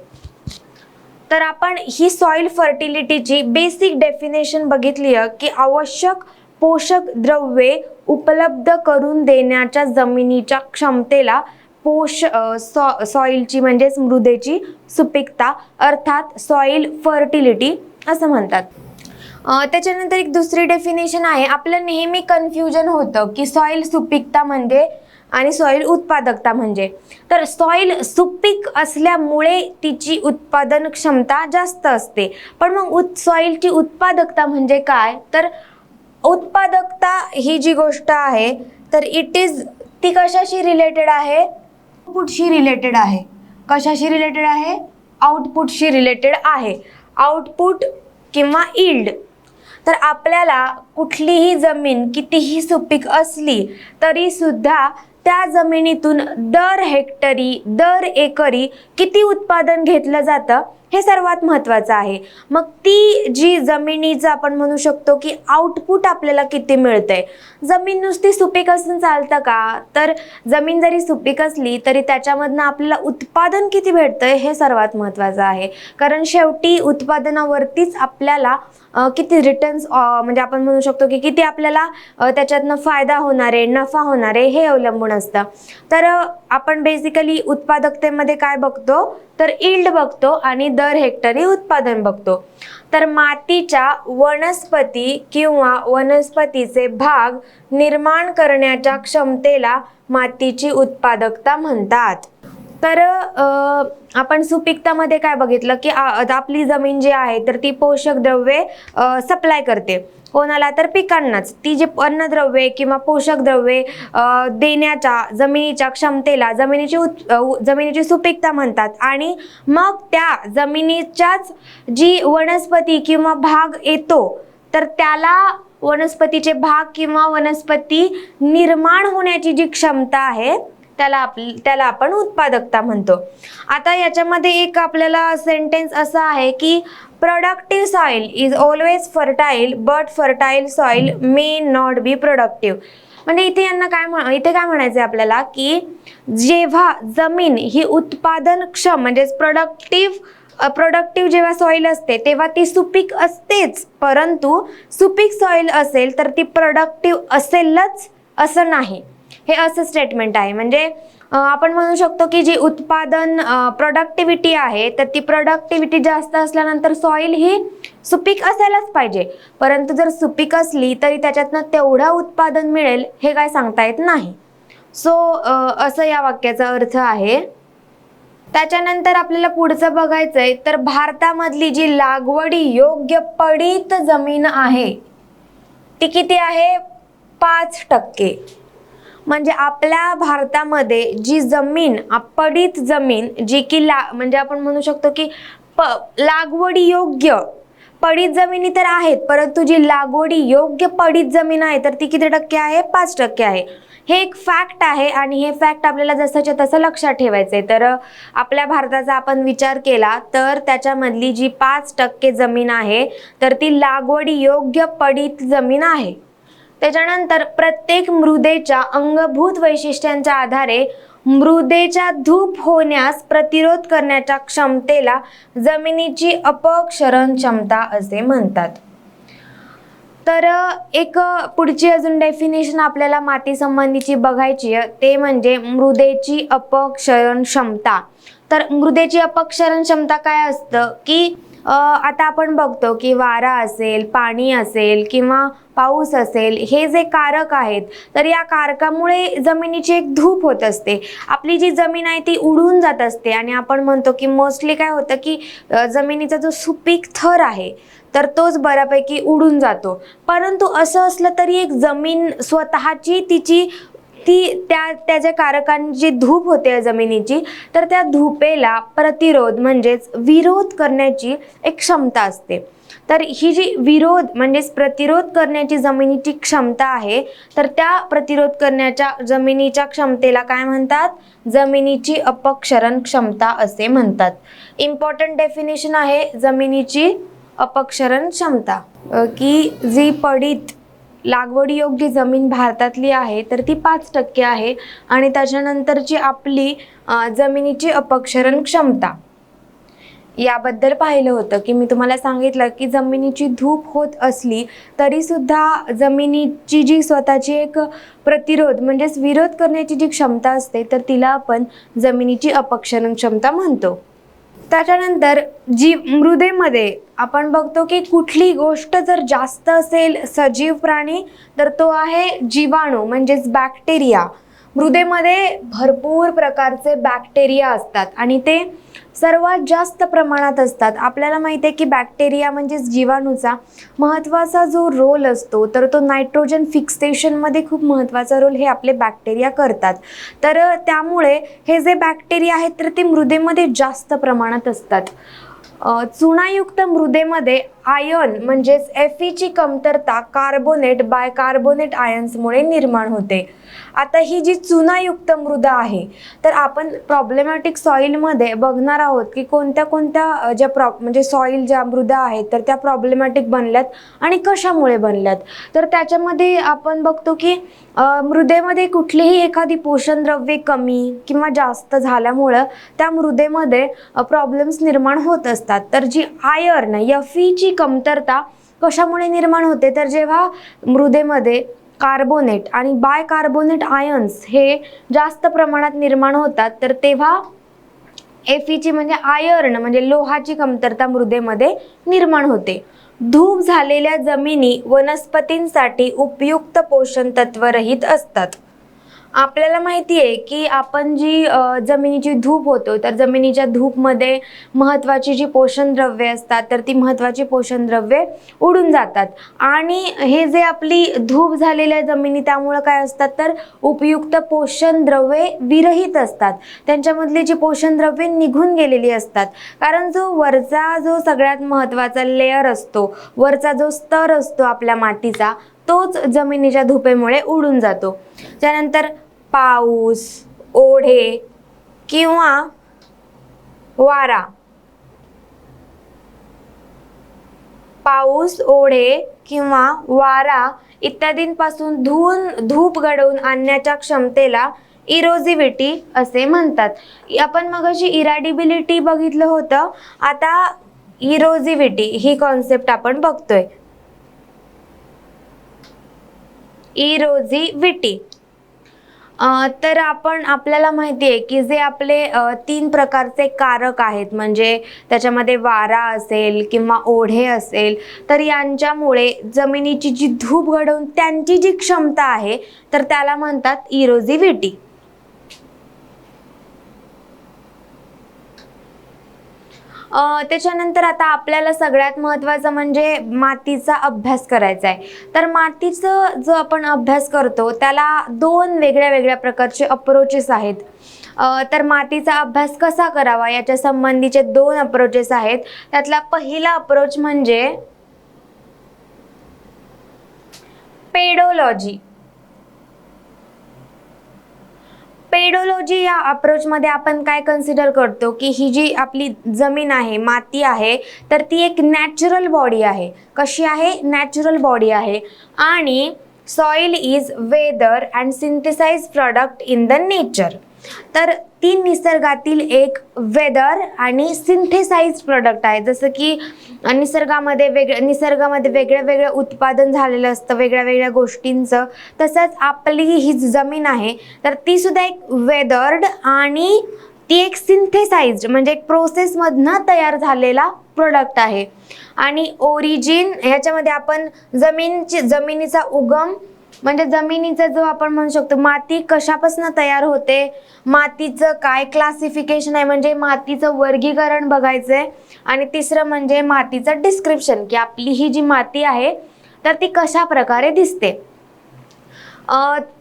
तर आपण ही सॉईल फर्टिलिटीची बेसिक डेफिनेशन बघितली आहे की आवश्यक पोषक द्रव्ये उपलब्ध करून देण्याच्या जमिनीच्या क्षमतेला सॉईलची म्हणजेच मृदेची सुपीकता अर्थात सॉईल फर्टिलिटी असं म्हणतात. त्याच्यानंतर एक दुसरी डेफिनेशन आहे. आपलं नेहमी कन्फ्युजन होतं की सॉईल सुपीकता म्हणजे आणि सॉईल उत्पादकता म्हणजे, तर सॉईल सुपीक असल्यामुळे तिची उत्पादन क्षमता जास्त असते. पण मग सॉईलची उत्पादकता म्हणजे काय तर उत्पादकता ही जी गोष्ट आहे तर ती कशाशी रिलेटेड आहे, आउटपुटशी रिलेटेड आहे. कशाशी रिलेटेड आहे, आउटपुटशी रिलेटेड आहे. आउटपुट किंवा यील्ड. तर आपल्याला कुठलीही जमीन कितीही सुपीक असली तरी सुद्धा त्या जमिनीतून दर हेक्टरी दर एकरी किती उत्पादन घेतलं जातं हे सर्वात महत्त्वाचं आहे. मग ती जी जमिनीचं आपण म्हणू शकतो की आउटपुट आपल्याला किती मिळतंय. जमीन नुसती सुपीक असून चालतं का तर जमीन जरी सुपीक असली तरी त्याच्यामधनं आपल्याला उत्पादन किती भेटतंय हे सर्वात महत्त्वाचं आहे. कारण शेवटी उत्पादनावरतीच आपल्याला किती रिटर्न्स म्हणजे आपण म्हणू शकतो की किती आपल्याला त्याच्यातनं फायदा होणार आहे, नफा होणार आहे हे अवलंबून असतं. तर आपण बेसिकली उत्पादकतेमध्ये काय बघतो तर यील्ड बघतो आणि दर हेक्टरी उत्पादन बघतो. तर मातीच्या वनस्पती किंवा वनस्पतीचे भाग निर्माण करण्याच्या क्षमतेला मातीची उत्पादकता म्हणतात. तर आपण सुपीकतामध्ये काय बघितलं की आपली जमीन जी आहे तर ती पोषक द्रव्ये सप्लाय करते. कोणाला तर पिकांनाच. ती जे अन्नद्रव्ये किंवा पोषक द्रव्ये देण्याच्या जमिनीच्या क्षमतेला जमिनीची सुपीकता म्हणतात. आणि मग त्या जमिनीच्याच जी वनस्पती किंवा भाग येतो तर त्याला वनस्पतीचे भाग किंवा वनस्पती निर्माण होण्याची जी क्षमता आहे त्याला आपण उत्पादकता म्हणतो. आता याच्यामध्ये एक आपल्याला सेंटेन्स असा आहे की productive soil is always fertile but fertile soil may not be productive. म्हणजे इथे काय म्हणायचं आपल्याला की जेव्हा जमीन ही उत्पादनक्षम म्हणजेच प्रोडक्टिव्ह जेव्हा सॉइल असते तेव्हा ती सुपीक असतेच, परंतु सुपीक सॉइल असेल तर ती प्रोडक्टिव्ह असेलच असं नाही. हे असं स्टेटमेंट आहे. म्हणजे आपण म्हणू शकतो की जी उत्पादन प्रोडक्टिव्हिटी आहे तर ती प्रोडक्टिव्हिटी जास्त असल्यानंतर सॉइल ही सुपीक असायलाच पाहिजे, परंतु जर सुपीक असली तरी त्याच्यातनं तेवढं उत्पादन मिळेल हे काय सांगता येत नाही. सो असं या वाक्याचा अर्थ आहे. त्याच्यानंतर आपल्याला पुढचं बघायचंय तर भारतामधली जी लागवडी योग्य पडीत जमीन आहे ती किती आहे 5%. म्हणजे आपल्या भारतामध्ये जी जमीन पडीत जमीन जी की म्हणजे आपण म्हणू शकतो की लागवडी योग्य पडीत जमिनी तर आहेत, परंतु जी लागवडी योग्य पडीत जमीन आहे तर ती किती टक्के आहे 5% आहे. हे एक फॅक्ट आहे आणि हे फॅक्ट आपल्याला जसंच्या तसं लक्षात ठेवायचंय. तर आपल्या भारताचा आपण विचार केला तर त्याच्यामधली जी 5% जमीन आहे तर ती लागवडी योग्य पडीत जमीन आहे. त्याच्यानंतर प्रत्येक मृदेच्या अंगभूत वैशिष्ट्यांच्या आधारे मृदेच्या धूप होण्यास प्रतिरोध करण्याच्या क्षमतेला जमिनीची अपक्षरण क्षमता असे म्हणतात. तर एक पुढची अजून डेफिनेशन आपल्याला माती संबंधीची बघायची आहे, ते म्हणजे मृदेची अपक्षरण क्षमता. तर मृदेची अपक्षरण क्षमता काय असतं की आता आपण बघतो की वारा असेल, पाणी असेल किंवा पाऊस असेल, हे जे कारक आहेत, तर या कारकामुळे जमिनीची एक धूप होत असते. आपली जी जमीन आहे ती उडून जात असते आणि आपण म्हणतो की मोस्टली काय होतं की जमिनीचा जो सुपीक थर आहे तर तोच बऱ्यापैकी उडून जातो. परंतु असं असलं तरी एक जमीन स्वतःची त्याच्या कारकांची जी धूप होते जमिनीची, तर त्या धूपेला प्रतिरोध म्हणजेच विरोध करण्याची एक क्षमता असते. तर ही जी विरोध म्हणजेच प्रतिरोध करण्याची जमिनीची क्षमता आहे, तर त्या प्रतिरोध करण्याच्या जमिनीच्या क्षमतेला काय म्हणतात? जमिनीची अपक्षरण क्षमता असे म्हणतात. इम्पॉर्टंट डेफिनेशन आहे जमिनीची अपक्षरण क्षमता, की जी पडीत लागवडीयोग्य जमीन भारतातली आहे तर ती 5% आहे आणि त्याच्यानंतरची आपली जमिनीची अपक्षरण क्षमता याबद्दल पाहिलं होतं की मी तुम्हाला सांगितलं की जमिनीची धूप होत असली तरी सुद्धा जमिनीची जी स्वतःची एक प्रतिरोध म्हणजेच विरोध करण्याची जी क्षमता असते तर तिला आपण जमिनीची अपक्षरण क्षमता म्हणतो. त्याच्यानंतर जी मृदेमध्ये आपण बघतो की कुठली गोष्ट जर जास्त असेल सजीव प्राणी तर तो आहे जीवाणू म्हणजेच बॅक्टेरिया. मृदेमध्ये भरपूर प्रकारचे बॅक्टेरिया असतात आणि ते सर्वात जास्त प्रमाणात असतात. आपल्याला माहिती आहे की बॅक्टेरिया म्हणजेच जीवाणूचा महत्त्वाचा जो रोल असतो तर तो नायट्रोजन फिक्सेशनमध्ये खूप महत्त्वाचा रोल हे आपले बॅक्टेरिया करतात. तर त्यामुळे हे जे बॅक्टेरिया आहेत तर ते मृदेमध्ये जास्त प्रमाणात असतात. चुनायुक्त मृदेमध्ये आयन म्हणजेच Fe कमतरता कार्बोनेट बायकार्बोनेट आयन्समुळे निर्माण होते. आता ही जी चुनायुक्त मृदा आहे तर आपण प्रॉब्लेमॅटिक सॉइलमध्ये बघणार आहोत की कोणत्या म्हणजे सॉइल ज्या मृदा आहेत तर त्या प्रॉब्लेमॅटिक बनल्यात आणि कशामुळे बनल्यात. तर त्याच्यामध्ये आपण बघतो की मृदेमध्ये कुठलीही एखादी पोषण द्रव्ये कमी किंवा जास्त झाल्यामुळं त्या मृदेमध्ये प्रॉब्लेम्स निर्माण होत असतात. तर जी आयर्न Fe कमतरता कशामुळे निर्माण होते तर जेव्हा मृदेमध्ये कार्बोनेट आणि बायकार्बोनेट आयन्स हे जास्त प्रमाणात निर्माण होतात तर तेव्हा Fe म्हणजे आयर्न म्हणजे लोहाची कमतरता मृदेमध्ये निर्माण होते. धूप झालेल्या जमिनी वनस्पतींसाठी उपयुक्त पोषण तत्व रहित असतात. आपल्याला माहिती आहे की आपण जी जमिनीची धूप होतो तर जमिनीच्या धूपमध्ये महत्त्वाची जी पोषण द्रव्ये असतात तर ती महत्त्वाची पोषण द्रव्ये उडून जातात आणि हे जे आपली धूप झालेल्या जमिनी त्यामुळे काय असतात तर उपयुक्त पोषण द्रव्ये विरहित असतात. त्यांच्यामधली जी पोषण द्रव्ये निघून गेलेली असतात कारण जो सगळ्यात महत्त्वाचा लेयर असतो, वरचा जो स्तर असतो आपल्या मातीचा तोच जमिनीच्या धुपेमुळे उडून जातो. त्यानंतर पाऊस, ओढे किंवा वारा, पाऊस, ओढे किंवा वारा इत्यादींपासून धूप घडवून आणण्याच्या क्षमतेला इरोजिव्हिटी असे म्हणतात. आपण मगाशी इरॅडिबिलिटी बघितलं होतं, आता इरोजिव्हिटी ही कॉन्सेप्ट आपण बघतोय. इरोजिव्हिटी तर आपल्याला माहिती आहे की जे आपले 3 प्रकारचे कारक आहेत म्हणजे त्याच्यामध्ये वारा असेल किंवा ओढे असेल तर यांच्यामुळे जमिनीची जी धूप घडवून त्यांची जी क्षमता आहे तर त्याला म्हणतात इरोजिव्हिटी. त्याच्यानंतर आता आपल्याला सगळ्यात महत्त्वाचं म्हणजे मातीचा अभ्यास करायचा आहे. तर मातीचा जो आपण अभ्यास करतो त्याला 2 वेगळ्या प्रकारचे अप्रोचेस आहेत. तर मातीचा अभ्यास कसा करावा याच्या संबंधीचे 2 अप्रोचेस आहेत. त्यातला पहिला अप्रोच म्हणजे पेडोलॉजी. पेडोलॉजी या अप्रोचमध्ये आपण काय कन्सिडर करतो की ही जी आपली जमीन आहे, माती आहे, तर ती एक नॅचरल बॉडी आहे. कशी आहे? नॅचरल बॉडी आहे आणि soil is weather and synthesize product in the nature. तर ती निसर्गातील एक वेदर आणि सिंथेसाइज प्रोडक्ट आहे. जसं की निसर्गामध्ये वेगळं वेगळं उत्पादन झालेलं असतं वेगळ्या वेगळ्या गोष्टींचं. तसंच आपली ही जमीन आहे तर ती सुद्धा एक वेदर्ड आणि ती एक सिंथेसाइज्ड म्हणजे एक प्रोसेसमधनं तयार झालेला प्रोडक्ट आहे. आणि ओरिजिन ह्याच्यामध्ये आपण जमिनीचा उगम म्हणजे जमिनीचा जो आपण म्हणू शकतो माती कशापासून तयार होते, मातीचं काय क्लासिफिकेशन आहे म्हणजे मातीचं वर्गीकरण बघायचंय. आणि तिसरं म्हणजे मातीचं डिस्क्रिप्शन की आपली ही जी माती आहे तर ती कशा प्रकारे दिसते.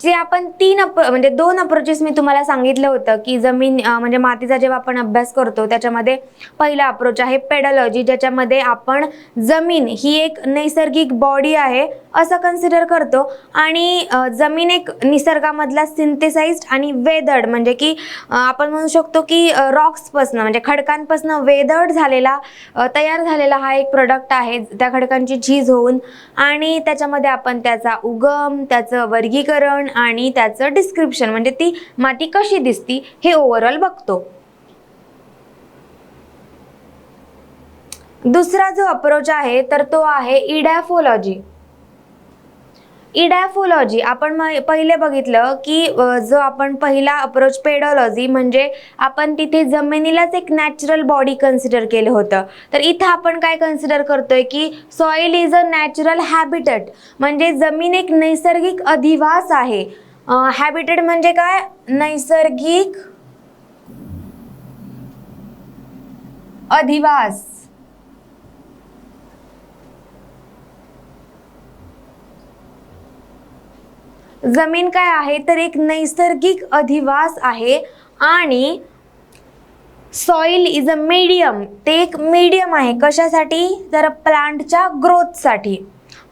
जे आपण म्हणजे दोन अप्रोचेस मी तुम्हाला सांगितलं होतं की जमीन म्हणजे मातीचा जेव्हा आपण अभ्यास करतो त्याच्यामध्ये पहिला अप्रोच आहे पेडॉलॉजी, ज्याच्यामध्ये आपण जमीन ही एक नैसर्गिक बॉडी आहे असं कन्सिडर करतो आणि जमीन एक निसर्गामधला सिंथेसाइज्ड आणि वेदर्ड म्हणजे की आपण म्हणू शकतो की रॉक्सपासून म्हणजे खडकांपासून वेदर्ड झालेला तयार झालेला हा एक प्रोडक्ट आहे त्या खडकांची झीज होऊन. आणि त्याच्यामध्ये आपण त्याचा उगम, त्याचं वर्गीकरण आणि त्याचं डिस्क्रिप्शन म्हणजे ती माती कशी दिसती हे ओव्हरऑल बघतो. दुसरा जो अप्रोच आहे तर तो आहे इडॅफोलॉजी. इडॅफोलॉजी आपण पहिले बघितलं की जो आपण पहिला अप्रोच पेडॉलॉजी म्हणजे आपण तिथे जमिनीलाच एक नॅचरल बॉडी कन्सिडर केलं होतं. तर इथं आपण काय कन्सिडर करतोय की soil is a natural habitat म्हणजे जमीन एक नैसर्गिक अधिवास आहे. हॅबिटेट म्हणजे काय, नैसर्गिक अधिवास. जमीन काय आहे तर एक नैसर्गिक अधिवास आहे. आणि सॉइल इज अ मीडियम, ते एक मीडियम आहे कशासाठी तर प्लांटच्या ग्रोथसाठी.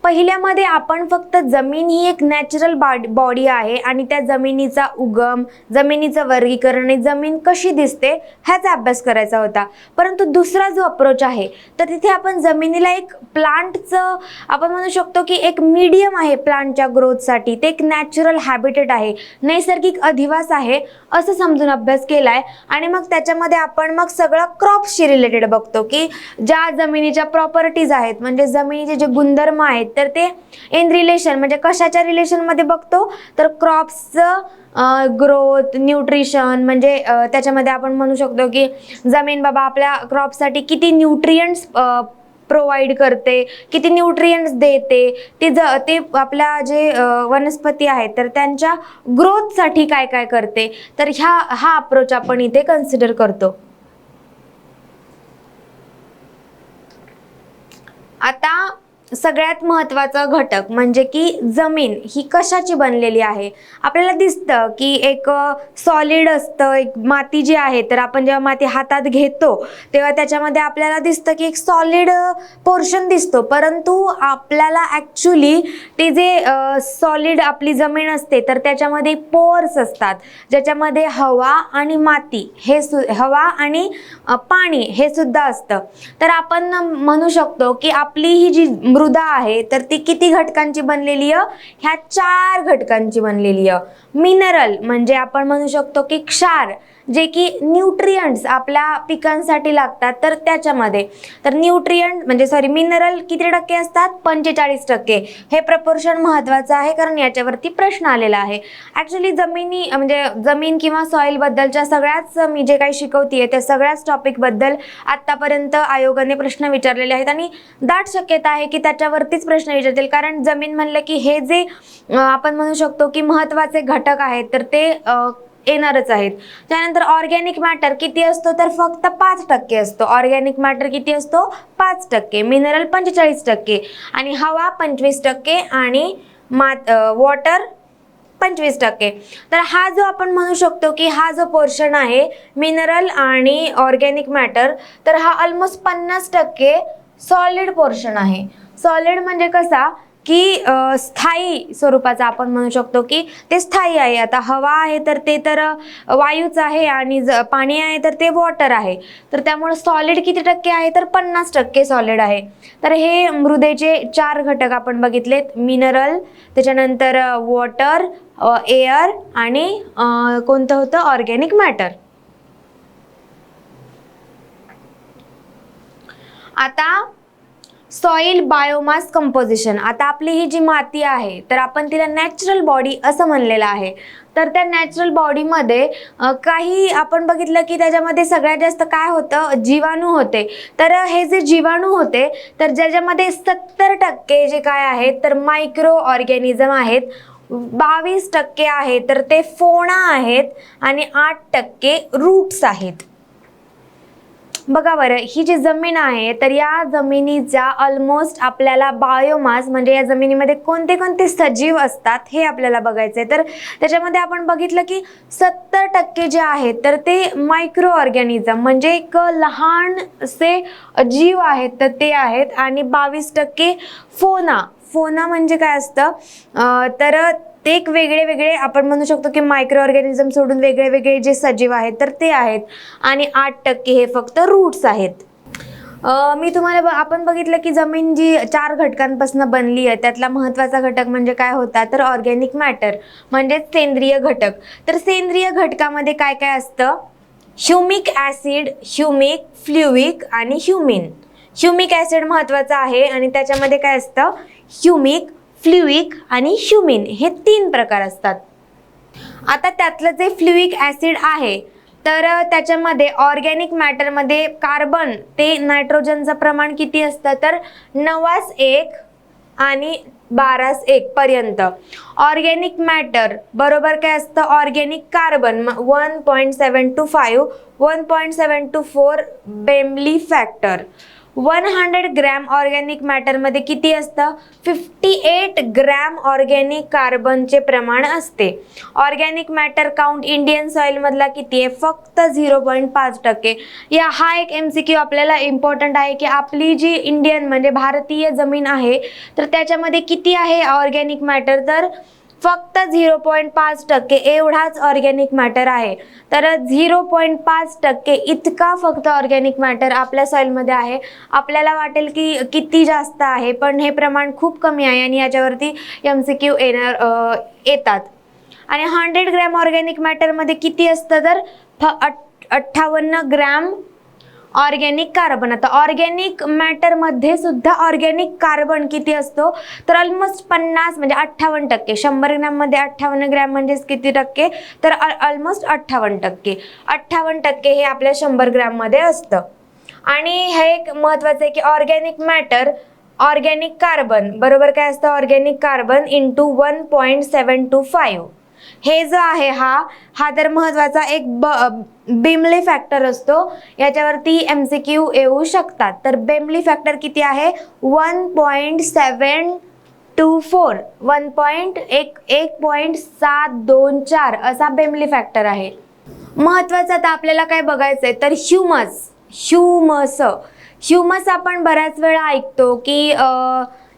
पहिल्यामध्ये आपण फक्त जमीन ही एक नॅचरल बॉडी आहे आणि त्या जमिनीचा उगम, जमिनीचं वर्गीकरण आणि जमीन कशी दिसते ह्याचा अभ्यास करायचा होता. परंतु दुसरा जो अप्रोच आहे तर तिथे आपण जमिनीला एक प्लांटचं आपण म्हणू शकतो की एक मीडियम आहे प्लांटच्या ग्रोथसाठी, ते एक नॅचरल हॅबिटेट आहे, नैसर्गिक अधिवास आहे असं समजून अभ्यास केलाय. आणि मग त्याच्यामध्ये आपण मग सगळं क्रॉप्सशी रिलेटेड बघतो की ज्या जमिनीच्या प्रॉपर्टीज आहेत म्हणजे जमिनीचे जे गुणधर्म आहेत तर ते इन रिलेशन म्हणजे कशाच्या रिलेशन मध्ये बघतो तर क्रॉप्सचं ग्रोथ, न्यूट्रिशन म्हणजे त्याच्यामध्ये आपण म्हणू शकतो की जमीन बाबा आपल्या क्रॉपसाठी किती न्यूट्रिएंट्स प्रोव्हाइड करते, किती न्यूट्रिएंट्स देते, ते आपल्या जे वनस्पती आहेत तर त्यांच्या ग्रोथसाठी काय काय करते. तर हा अप्रोच आपण इथे कन्सिडर करतो. आता सगळ्यात महत्त्वाचा घटक म्हणजे की जमीन ही कशाची बनलेली आहे. आपल्याला दिसतं की एक सॉलिड असतं, एक माती जी आहे तर आपण जेव्हा माती हातात घेतो तेव्हा त्याच्यामध्ये आपल्याला दिसतं की एक सॉलिड पोर्शन दिसतो. परंतु आपल्याला ॲक्च्युली ते जे सॉलिड आपली जमीन असते तर त्याच्यामध्ये पोर्स असतात ज्याच्यामध्ये हवा आणि माती हवा आणि पाणी हे सुद्धा असतं. तर आपण म्हणू शकतो की आपली ही जी मृदा आहे तर ती किती घटकांची बनलेली आहे, ह्या 4 घटकांची बनलेली आहे. मिनरल म्हणजे आपण म्हणू शकतो की क्षार जे की न्यूट्रिएंट्स आपल्या पिकांसाठी लागतात तर त्याच्यामध्ये तर न्यूट्रिएंट म्हणजे मिनरल किती टक्के असतात 45%. हे प्रपोर्शन महत्त्वाचं आहे कारण याच्यावरती प्रश्न आलेला आहे. ॲक्च्युली म्हणजे जमीन किंवा सॉइल बद्दलच्या सगळ्याच मी जे काही शिकवतेय त्या सगळ्याच टॉपिक बद्दल आतापर्यंत आयोगाने प्रश्न विचारलेले आहेत आणि दाट शक्यता आहे की त्याच्यावरतीच प्रश्न विचारतील कारण जमीन म्हणलं की हे जे आपण म्हणू शकतो की महत्त्वाचे घटक आहेत तर ते येणारच आहेत. त्यानंतर ऑर्गॅनिक मॅटर किती असतो तर फक्त 5% असतो. ऑर्गॅनिक मॅटर किती असतो 5%, मिनरल 45% आणि हवा 25% आणि वॉटर 25%. तर हा जो आपण म्हणू शकतो की हा जो पोर्शन आहे मिनरल आणि ऑर्गॅनिक मॅटर तर हा ऑलमोस्ट 50% सॉलिड पोर्शन आहे. सॉलिड म्हणजे कसा की स्थायी स्वरूपाचा आपण म्हणू शकतो की ते स्थायी आहे. आता हवा आहे तर ते तर वायूच आहे आणि पाणी आहे तर ते वॉटर आहे. तर त्यामुळे सॉलिड किती टक्के आहे तर 50% सॉलिड आहे. तर हे मृदेचे 4 घटक आपण बघितलेत, मिनरल, त्याच्यानंतर वॉटर, एअर आणि कोणतं होतं ऑर्गॅनिक मॅटर. आता सॉइल बायोमास कंपोजिशन. आता आपली ही जी माती आहे तर आपण तिला नॅचरल बॉडी असं म्हणलेलं आहे. तर त्या नॅचरल बॉडीमध्ये काही आपण बघितलं की त्याच्यामध्ये सगळ्यात जास्त काय होतं, जीवाणू होते. तर हे जे जीवाणू होते तर ज्याच्यामध्ये 70% जे काय आहेत तर मायक्रो ऑर्गॅनिझम आहेत, 22% आहे तर ते फोना आहेत आणि 8% रूट्स आहेत. बघा बरं, ही जी जमीन आहे तर या जमिनीचा ऑलमोस्ट आपल्याला बायोमास म्हणजे या जमिनीमध्ये कोणते कोणते सजीव असतात हे आपल्याला बघायचंय. तर त्याच्यामध्ये आपण बघितलं की 70% जे आहेत तर ते मायक्रो ऑर्गॅनिझम म्हणजे एक लहान असे जीव आहेत तर ते आहेत आणि 22% फोना. फोना म्हणजे काय असतं तर ते एक वेगळे वेगळे आपण म्हणू शकतो की मायक्रो ऑर्गॅनिझम सोडून वेगळे वेगळे जे सजीव आहेत तर ते आहेत आणि 8% हे फक्त रूट्स आहेत. मी तुम्हाला आपण बघितलं की जमीन जी 4 घटकांपासून बनली आहे त्यातला महत्त्वाचा घटक म्हणजे काय होता तर ऑर्गॅनिक मॅटर म्हणजे सेंद्रिय घटक. तर सेंद्रिय घटकामध्ये काय काय असतं, ह्युमिक ॲसिड, ह्युमिक, फ्ल्युइक आणि ह्युमिन. ह्युमिक ॲसिड महत्त्वाचा आहे आणि त्याच्यामध्ये काय असतं, ह्युमिक, फ्ल्युइक आणि ह्युमिन हे 3 प्रकार असतात. आता त्यातलं जे फ्ल्युइक ॲसिड आहे तर त्याच्यामध्ये ऑर्गॅनिक मॅटरमध्ये कार्बन ते नायट्रोजनचं प्रमाण किती असतं तर 9:1 आणि 12:1 पर्यंत. ऑर्गॅनिक मॅटर बरोबर काय असतं, ऑर्गॅनिक कार्बन 1.725, 1.724 बेमली फॅक्टर. 100 ग्रॅम ऑर्गॅनिक मॅटरमध्ये किती असतं, 58 ग्रॅम ऑर्गॅनिक कार्बनचे प्रमाण असते. Organic matter count Indian soil मधला किती आहे, फक्त 0.5%. हा एक MCQ आपल्याला इम्पॉर्टंट आहे की आपली जी इंडियन म्हणजे भारतीय जमीन आहे तर त्याच्यामध्ये किती आहे ऑर्गॅनिक मॅटर तर फक्त 0.5% एवढाच ऑर्गॅनिक मॅटर आहे. तर 0.5% इतका फक्त ऑर्गॅनिक मॅटर आपल्या सॉइलमध्ये आहे. आपल्याला वाटेल की किती जास्त आहे पण हे प्रमाण खूप कमी आहे आणि याच्यावरती MCQ येतात. आणि 100 ग्रॅम ऑर्गॅनिक मॅटरमध्ये किती असतं तर 58 ग्रॅम ऑर्गॅनिक कार्बन. आता ऑर्गॅनिक मॅटर मध्ये सुद्धा ऑर्गॅनिक कार्बन किती असतो तर ऑलमोस्ट 50 म्हणजे 58%. 100 ग्रॅम मध्ये 58 ग्रॅम म्हणजे किती टक्के तर ऑलमोस्ट 58%. 58% हे आपल्या 100 ग्रॅम मध्ये असतं. आणि हे एक महत्वाचं आहे की ऑर्गॅनिक मॅटर ऑर्गॅनिक कार्बन बरोबर काय असतं, ऑर्गॅनिक कार्बन इंटू 1.725. हे जो आहे हा तर महत्वाचा एक बेमले फॅक्टर असतो. याच्यावरती MCQ येऊ शकतात. तर बेमली फॅक्टर किती आहे 1.724, 1.724 असा बेमली फॅक्टर आहे. महत्वाचं आता आपल्याला काय बघायचंय तर ह्युमस आपण बऱ्याच वेळा ऐकतो की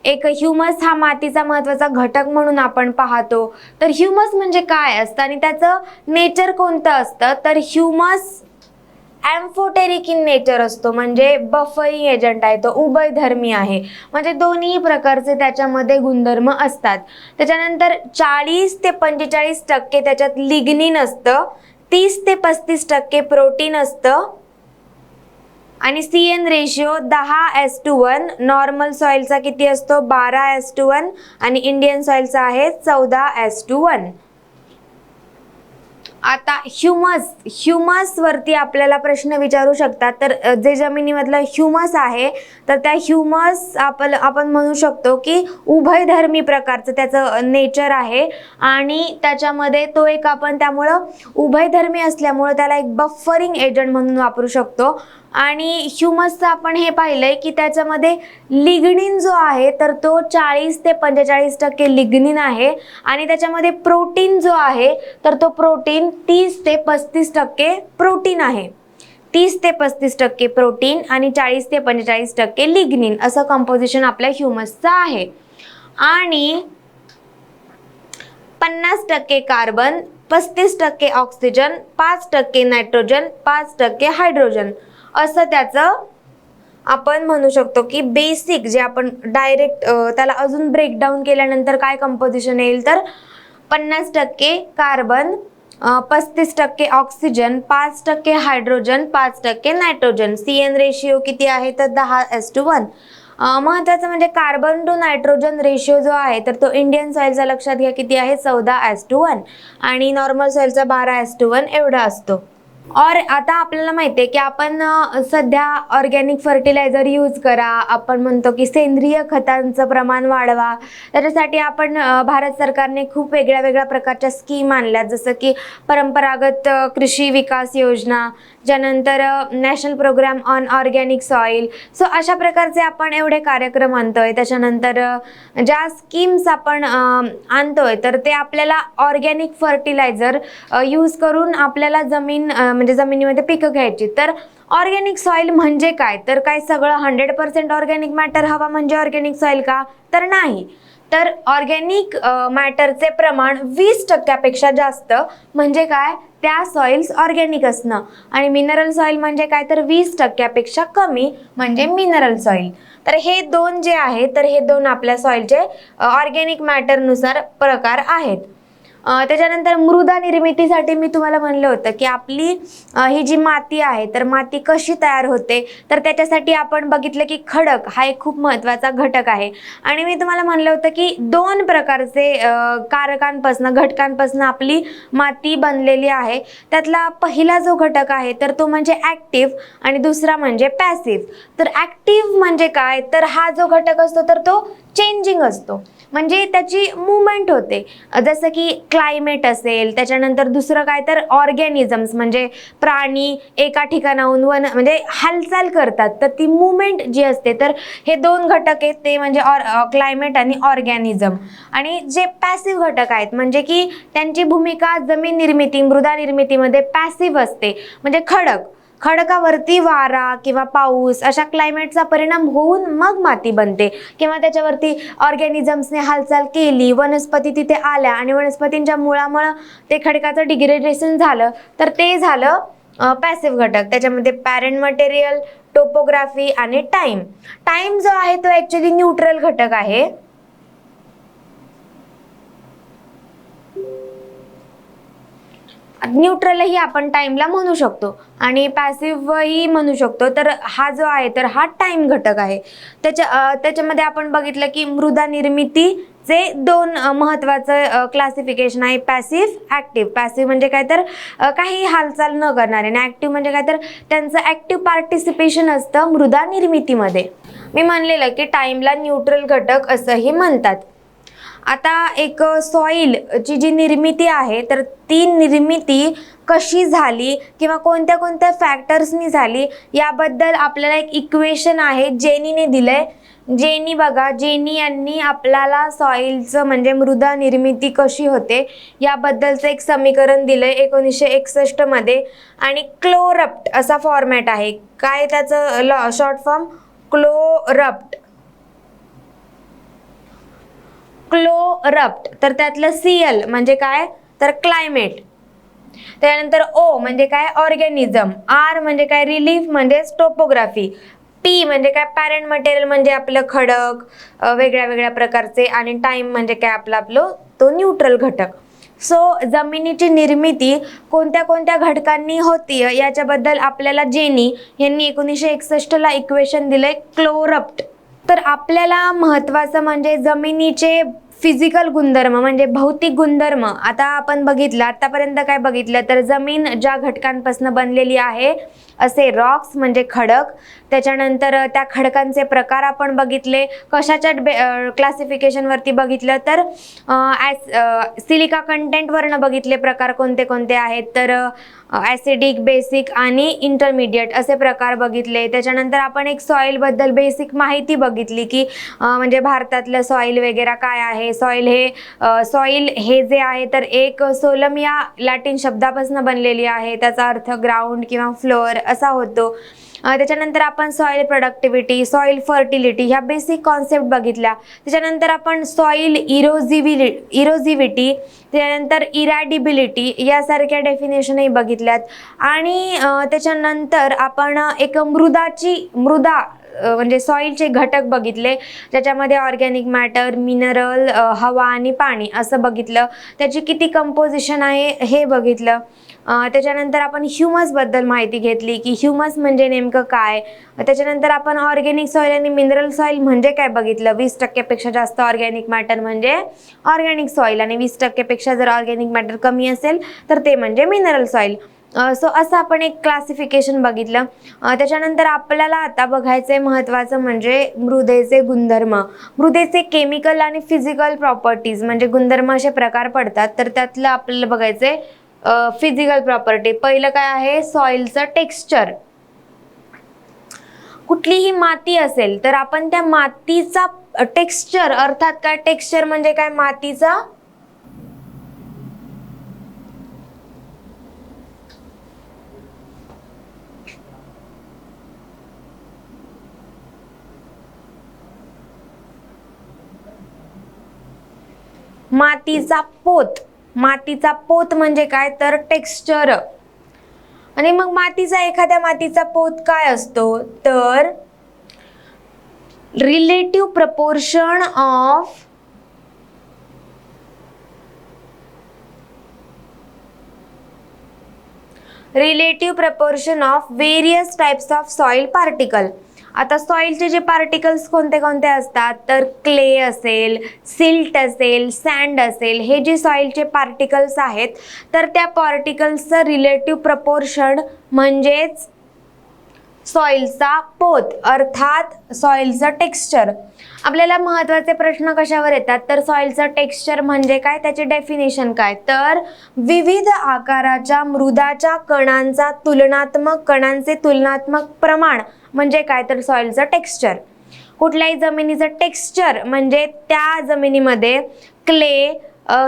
एक ह्युमस हा मातीचा महत्त्वाचा घटक म्हणून आपण पाहतो. तर ह्युमस म्हणजे काय असतं आणि त्याचं नेचर कोणतं असतं तर ह्युमस एम्फोटेरिक इन नेचर असतो म्हणजे बफरिंग एजंट आहे, तो उभयधर्मी आहे म्हणजे दोन्ही प्रकारचे त्याच्यामध्ये गुणधर्म असतात. त्याच्यानंतर 40 ते 45% त्याच्यात लिग्निन असतं, 30 ते 35% प्रोटीन असतं आणि CN रेशिओ 10:1. नॉर्मल सॉइलचा किती असतो 12:1 आणि इंडियन सॉइलचा आहे 14:1. आता ह्युमस वरती आपल्याला प्रश्न विचारू शकतात. तर जे जमिनीमधलं ह्युमस आहे तर त्या ह्युमस आपण म्हणू शकतो की उभयधर्मी प्रकारचं त्याचं नेचर आहे आणि त्याच्यामध्ये तो एक आपण त्यामुळं उभयधर्मी असल्यामुळे त्याला एक बफरिंग एजंट म्हणून वापरू शकतो. आणि ह्युमसचं आपण हे पाहिलंय की त्याच्यामध्ये लिग्निन जो आहे तर तो 40 ते 45% लिग्निन आहे आणि त्याच्यामध्ये प्रोटीन जो आहे तर तो प्रोटीन 30 ते 35% प्रोटीन आहे. 30 ते 35% प्रोटीन आणि 40 ते 45% लिग्निन असं कंपोजिशन आपल्या ह्युमसचं आहे. आणि 50% कार्बन, 35% ऑक्सिजन, 5% नायट्रोजन, 5% हायड्रोजन असं त्याचं आपण म्हणू शकतो की बेसिक जे आपण डायरेक्ट त्याला अजून ब्रेकडाऊन केल्यानंतर काय कंपोजिशन येईल तर 50% carbon, 35% oxygen, 5% hydrogen, 5% nitrogen. CN ratio किती आहे तर 10:1. महत्त्वाचं म्हणजे कार्बन टू नायट्रोजन रेशिओ जो आहे तर तो इंडियन सॉइलचा लक्षात घ्या किती आहे 14:1 आणि नॉर्मल सॉइलचा 12:1 एवढा असतो. और आता आपल्याला माहिती आहे की आपण सध्या ऑर्गॅनिक फर्टिलायझर यूज करा, आपण म्हणतो की सेंद्रिय खतांचं प्रमाण वाढवा. त्याच्यासाठी आपण भारत सरकारने खूप वेगळ्या वेगळ्या प्रकारच्या स्कीम आणल्या, जसं की परंपरागत कृषी विकास योजना, त्यानंतर national programme on organic soil. So अशा प्रकारचे आपण एवढे कार्यक्रम आणतोय. त्याच्यानंतर ज्या स्कीम्स आपण आणतोय तर ते आपल्याला ऑर्गॅनिक फर्टिलायझर यूज करून आपल्याला म्हणजे जमिनीमध्ये पिकं घ्यायची. तर ऑर्गॅनिक सॉइल म्हणजे काय तर काय सगळं 100% ऑर्गॅनिक मॅटर हवा म्हणजे ऑर्गॅनिक सॉइल का तर नाही. तर ऑर्गॅनिक मॅटरचे प्रमाण 20% जास्त म्हणजे काय त्या सॉइल्स ऑर्गॅनिक असणं, आणि मिनरल सॉइल म्हणजे काय तर 20% कमी म्हणजे मिनरल सॉइल. तर हे दोन जे आहे तर हे दोन आपल्या सॉइलचे ऑर्गॅनिक मॅटरनुसार प्रकार आहेत. त्याच्यानंतर मृदा निर्मितीसाठी मी तुम्हाला म्हणलं होतं की आपली ही जी माती आहे तर माती कशी तयार होते तर त्याच्यासाठी आपण बघितलं की खडक हा एक खूप महत्त्वाचा घटक आहे. आणि मी तुम्हाला म्हणलं होतं की 2 प्रकारचे घटकांपासून आपली माती बनलेली आहे. त्यातला पहिला जो घटक आहे तर तो म्हणजे ॲक्टिव्ह आणि दुसरा म्हणजे पॅसिव्ह. तर ॲक्टिव्ह म्हणजे काय तर हा जो घटक असतो तर तो चेंजिंग असतो, म्हणजे त्याची मूवमेंट होते, जसं की क्लायमेट असेल. त्याच्यानंतर दुसरं काय तर ऑर्गॅनिझम्स म्हणजे प्राणी एका ठिकाणाहून म्हणजे हालचाल करतात, तर ती मूवमेंट जी असते तर हे 2 घटक आहेत ते म्हणजे क्लायमेट आणि ऑर्गॅनिझम. आणि जे पॅसिव्ह घटक आहेत म्हणजे की त्यांची भूमिका जमीन निर्मिती मृदा निर्मितीमध्ये पॅसिव्ह असते, म्हणजे खडकावरती वारा किंवा पाऊस अशा क्लायमेटचा परिणाम होऊन मग माती बनते, किंवा त्याच्यावरती ऑर्गॅनिझम्सने हालचाल केली, वनस्पती तिथे आल्या आणि वनस्पतींच्या मुळामुळे ते खडकाचं डिग्रेडेशन झालं तर ते झालं पॅसिव्ह घटक. त्याच्यामध्ये पॅरेंट मटेरियल, टोपोग्राफी आणि टाइम जो आहे तो ॲक्च्युली न्यूट्रल घटक आहे. न्यूट्रलही आपण टाइमला म्हणू शकतो आणि पॅसिव्हही म्हणू शकतो. तर हा जो आहे तर हा टाइम घटक आहे. त्याच्यामध्ये आपण बघितलं की मृदा निर्मितीचे 2 महत्त्वाचं क्लासिफिकेशन आहे, पॅसिव्ह, ॲक्टिव्ह. पॅसिव्ह म्हणजे काय तर काही हालचाल न करणारे, आणि ॲक्टिव्ह म्हणजे काय तर त्यांचं ॲक्टिव्ह पार्टिसिपेशन असतं मृदा निर्मितीमध्ये. मी म्हणलेलं की टाइमला न्यूट्रल घटक असंही म्हणतात. आता एक सॉइलची जी निर्मिती आहे तर ती निर्मिती कशी झाली किंवा कोणत्या कोणत्या फॅक्टर्सनी झाली याबद्दल आपल्याला एक इक्वेशन आहे जेनीने दिलंय. जेनी यांनी आपल्याला सॉइलचं म्हणजे मृदा निर्मिती कशी होते याबद्दलचं एक समीकरण दिलंय 1961 मध्ये, आणि क्लोरप्ट असा फॉर्मॅट आहे. काय त्याचं शॉर्ट फॉर्म क्लोरप्ट. तर त्यातलं Cl म्हणजे काय तर क्लायमेट, त्यानंतर O म्हणजे काय ऑर्गॅनिझम, R म्हणजे काय रिलीफ म्हणजे टोपोग्राफी, P म्हणजे काय पॅरेंट मटेरियल म्हणजे आपलं खडक वेगळ्या वेगळ्या प्रकारचे, आणि टाइम म्हणजे काय आपलं तो न्यूट्रल घटक. सो जमिनीची निर्मिती कोणत्या कोणत्या घटकांनी होती याच्याबद्दल आपल्याला जेनी यांनी 1961 ला इक्वेशन दिलंय क्लोरप्ट. तर आपल्याला महत्त्वाचं म्हणजे जमिनीचे फिजिकल गुणधर्म म्हणजे भौतिक गुणधर्म. आता आपण बघितलं आतापर्यंत काय बघितलं तर जमीन ज्या घटकांपासून बनलेली आहे असे रॉक्स म्हणजे खडक. त्याच्यानंतर त्या खडकांचे प्रकार आपण बघितले. कशाच्या क्लासिफिकेशनवरती बघितलं तर सिलिका कंटेंटवरनं बघितले प्रकार कोणते कोणते आहेत तर ॲसिडिक, बेसिक आणि इंटरमिडिएट असे प्रकार बघितले. त्याच्यानंतर आपण एक सॉइलबद्दल बेसिक माहिती बघितली की म्हणजे भारतातलं सॉइल वगैरे काय आहे आहे. सॉइल हे जे आहे तर एक सोलम या लॅटिन शब्दापासून बनलेली आहे. त्याचा अर्थ ग्राउंड किंवा फ्लोअर असा होतो. त्याच्यानंतर आपण सॉइल प्रोडक्टिव्हिटी, सॉइल फर्टिलिटी ह्या बेसिक कॉन्सेप्ट बघितल्या. त्याच्यानंतर आपण सॉइल इरोजिव्हिटी, त्याच्यानंतर इरॅडिबिलिटी यासारख्या डेफिनेशनही बघितल्यात. आणि त्याच्यानंतर आपण एक मृदा म्हणजे सॉइलचे घटक बघितले, ज्याच्यामध्ये ऑर्गॅनिक मॅटर, मिनरल, हवा आणि पाणी असं बघितलं. त्याची किती कंपोजिशन आहे हे बघितलं. त्याच्यानंतर आपण ह्युमस बद्दल माहिती घेतली की ह्युमस म्हणजे नेमकं काय. त्याच्यानंतर आपण ऑर्गॅनिक सॉइल आणि मिनरल सॉइल म्हणजे काय बघितलं. 20% पेक्षा जास्त ऑर्गॅनिक मॅटर म्हणजे ऑर्गॅनिक सॉइल आणि 20% पेक्षा जर ऑर्गॅनिक मॅटर कमी असेल तर ते म्हणजे मिनरल सॉइल. सो असं आपण एक क्लासिफिकेशन बघितलं. त्याच्यानंतर आपल्याला आता बघायचंय महत्त्वाचं म्हणजे मृदेचे गुणधर्म. मृदेचे केमिकल आणि फिजिकल प्रॉपर्टीज म्हणजे गुणधर्म असे प्रकार पडतात. तर त्यातलं आपल्याला बघायचंय फिजिकल प्रॉपर्टी. पहिलं काय आहे, सॉइलचं टेक्स्चर. कुठलीही माती असेल तर आपण त्या मातीचा टेक्स्चर, अर्थात काय टेक्स्चर म्हणजे काय, मातीचा मातीचा पोत म्हणजे काय तर टेक्स्चर. आणि मग एखाद्या मातीचा पोत काय असतो तर relative proportion of various types of soil particle. आता सॉइलचे जे पार्टिकल्स कोणते कोणते असतात तर क्ले असेल, सिल्ट असेल, सँड असेल, हे जे सॉइलचे पार्टिकल्स आहेत तर त्या पार्टिकल्सचं रिलेटिव्ह प्रपोर्शन म्हणजेच सॉइलचा पोत, अर्थात सॉइलचं टेक्स्चर. आपल्याला महत्त्वाचे प्रश्न कशावर येतात तर सॉइलचं टेक्स्चर म्हणजे काय, त्याचे डेफिनेशन काय. तर विविध आकाराच्या मृदाच्या कणांचे तुलनात्मक प्रमाण म्हणजे काय तर सॉइलचं टेक्स्चर. कुठल्याही जमिनीचं टेक्स्चर म्हणजे त्या जमिनीमध्ये क्ले,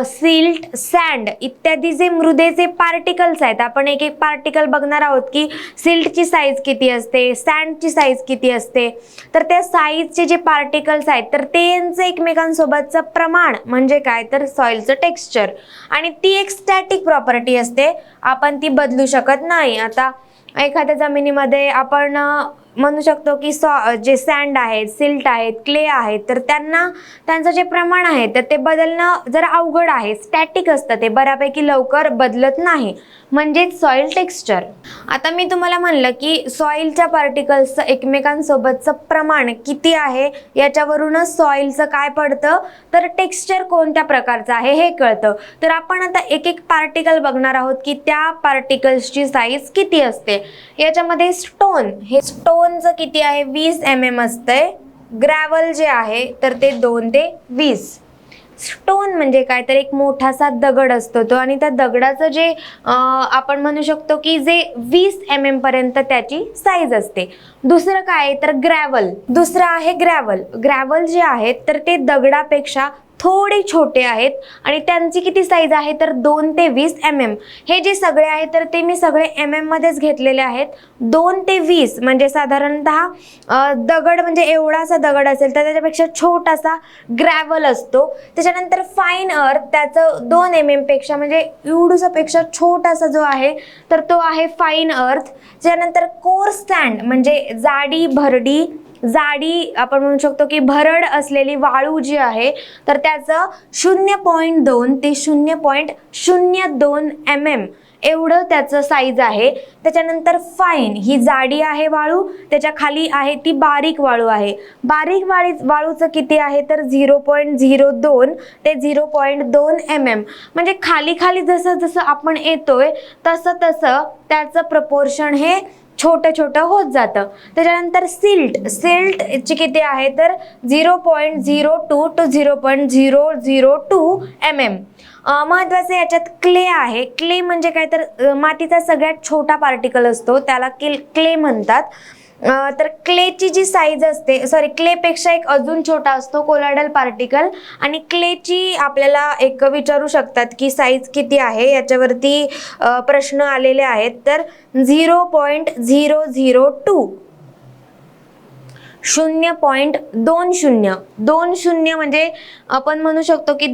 सिल्ट, सँड इत्यादी जे मृदेचे पार्टिकल्स आहेत. आपण एक एक पार्टिकल बघणार आहोत की सिल्टची साईज किती असते, सँडची साईज किती असते. तर त्या साईजचे जे पार्टिकल्स आहेत तर त्यांचं एकमेकांसोबतचं प्रमाण म्हणजे काय तर सॉइलचं टेक्स्चर. आणि ती एक स्टॅटिक प्रॉपर्टी असते, आपण ती बदलू शकत नाही. आता एखाद्या जमिनीमध्ये आपण म्हणू शकतो की जे सँड आहेत, सिल्ट आहेत, क्ले आहेत तर त्यांचं जे प्रमाण आहे तर ते बदलणं जरा अवघड आहे. स्टॅटिक असतं ते, बऱ्यापैकी लवकर बदलत नाही, म्हणजेच सॉइल टेक्स्चर. आता मी तुम्हाला म्हणलं की सॉइलच्या पार्टिकल्सचं एकमेकांसोबतचं प्रमाण किती आहे याच्यावरूनच सॉइलचं काय पडतं तर टेक्स्चर कोणत्या प्रकारचं आहे हे कळतं. तर आपण आता एक एक पार्टिकल बघणार आहोत की त्या पार्टिकल्सची साईज किती असते. याच्यामध्ये स्टोनचं किती आहे 20 mm असतंय. ग्रॅव्हल जे आहे तर ते 2 ते 20. स्टोन म्हणजे काय तर एक मोठासा दगड असतो तो, आणि त्या दगडाचं जे आपण म्हणू शकतो की जे 20 mm पर्यंत त्याची साईज असते. दुसरं काय तर दुसरं आहे ग्रॅव्हल जे आहेत तर ते दगडापेक्षा थोडे छोटे आहेत आणि त्यांची किती साईज आहे तर 2 ते 20 mm. हे जे सगळे आहेत तर ते मी सगळे mm मध्येच घेतलेले आहेत. 2 ते 20 म्हणजे साधारणतः दगड म्हणजे एवढासा दगड असेल तर त्याच्यापेक्षा छोटासा ग्रॅव्हल असतो. त्याच्यानंतर फाईन अर्थ, त्याचं 2 mm पेक्षा म्हणजे एवढूसापेक्षा छोटासा जो आहे तर तो आहे फाईन अर्थ. त्यानंतर कोर्स सँड म्हणजे जाडी आपण म्हणू शकतो की भरड असलेली वाळू जी आहे तर त्याचं 0.2 ते 0.02 mm एवढं त्याचं साईज आहे. त्याच्यानंतर फाईन ही जाडी आहे वाळू, त्याच्या खाली आहे ती बारीक वाळू आहे. बारीक वाळूचं किती आहे तर 0.02 ते 0.2 mm. म्हणजे खाली जसं आपण येतोय तसं त्याचं प्रपोर्शन हे छोटं होत जातं. त्याच्यानंतर सिल्टची किती आहे तर 0.02 टू 0.002 mm. महत्वाचं याच्यात क्ले आहे. क्ले म्हणजे काय तर मातीचा सगळ्यात छोटा पार्टिकल असतो, त्याला क्ले म्हणतात. तर क्लेची जी साईज असते, सॉरी क्लेपेक्षा एक अजून छोटा असतो कोलॉइडल पार्टिकल, आणि क्लेची आपल्याला एक विचारू शकतात की साईज किती आहे, याच्यावरती प्रश्न आलेले आहेत. तर 0.002, 0.20 म्हणजे आपण म्हणू शकतो की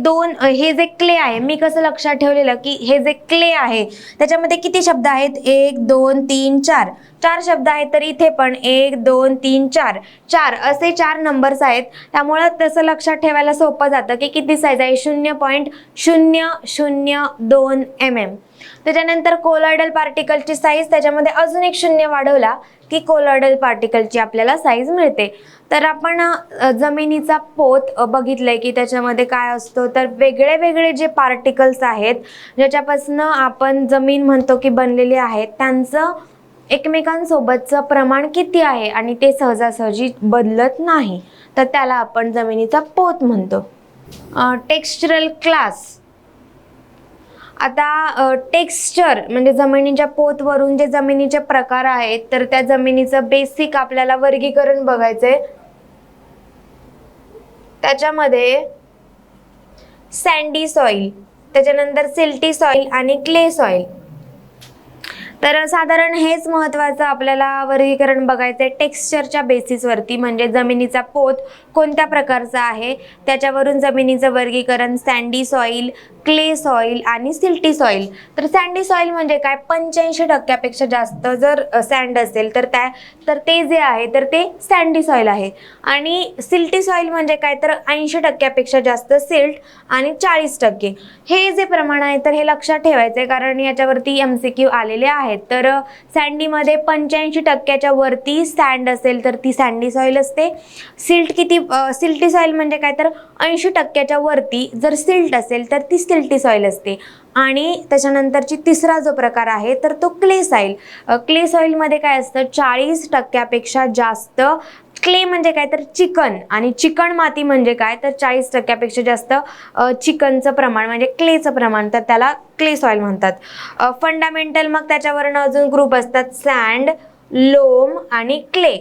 हे जे क्ले आहे, मी कसं लक्षात ठेवलेलं की हे जे क्ले आहे त्याच्यामध्ये किती शब्द आहेत, 1 2 3 4, 4 शब्द आहेत. तर इथे पण 1 2 3 4 असे 4 नंबर्स आहेत. त्यामुळे तसं लक्षात ठेवायला सोपं जातं की किती साईज आहे, 0.002 mm. त्याच्यानंतर कोलॉइडल पार्टिकलची साईज, त्याच्यामध्ये अजून एक शून्य वाढवला की कोलॉइडल पार्टिकलची आपल्याला साईज मिळते. तर आपण जमिनीचा पोत बघितलंय की त्याच्यामध्ये काय असतो, तर वेगळे वेगळे जे पार्टिकल्स आहेत ज्याच्यापासून आपण जमीन म्हणतो की बनलेली आहेत, त्यांचं एकमेकांसोबतचं प्रमाण किती आहे आणि ते सहजासहजी बदलत नाही, तर त्याला आपण जमिनीचा पोत म्हणतो. टेक्स्चरल क्लास. आता टेक्स्चर म्हणजे जमिनीच्या पोतवरून जे जमिनीचे प्रकार आहेत, तर त्या जमिनीचं बेसिक आपल्याला वर्गीकरण बघायचंय. त्याच्यामध्ये सँडी सॉइल, त्याच्यानंतर सिल्टी सॉइल आणि क्ले सॉइल. तर साधारण हेच महत्त्वाचं आपल्याला वर्गीकरण बघायचंय टेक्स्चरच्या बेसिसवरती, म्हणजे जमिनीचा पोत कोणत्या प्रकारचा आहे त्याच्यावरून जमिनीचं वर्गीकरण सँडी सॉइल, क्ले सॉइल आणि सिल्टी सॉइल. तर सँडी सॉइल म्हणजे काय, 85% जास्त जर सँड असेल तर ते जे आहे तर ते सँडी सॉइल आहे. आणि सिल्टी सॉइल म्हणजे काय, तर 80% जास्त सिल्ट आणि 40%. हे जे प्रमाण आहे तर हे लक्षात ठेवायचंय, कारण याच्यावरती MCQ आलेले आहेत. तर सँडीमध्ये 85% वरती सँड असेल तर ती सँडी सॉइल असते. सिल्टी सॉइल म्हणजे काय, तर 80% वरती जर सिल्ट असेल तर ती सिल्टी सॉइल असते. आणि त्याच्यानंतरची तिसरा जो प्रकार आहे तर तो क्ले सॉइल. क्ले सॉइलमध्ये काय असतं, 40% जास्त. क्ले म्हणजे काय, तर चिकन, आणि चिकण माती म्हणजे काय, तर 40% जास्त चिकनचं प्रमाण म्हणजे क्लेचं प्रमाण, तर त्याला क्ले सॉइल म्हणतात. फंडामेंटल, मग त्याच्यावरनं अजून ग्रुप असतात सँड, लोम आणि क्ले.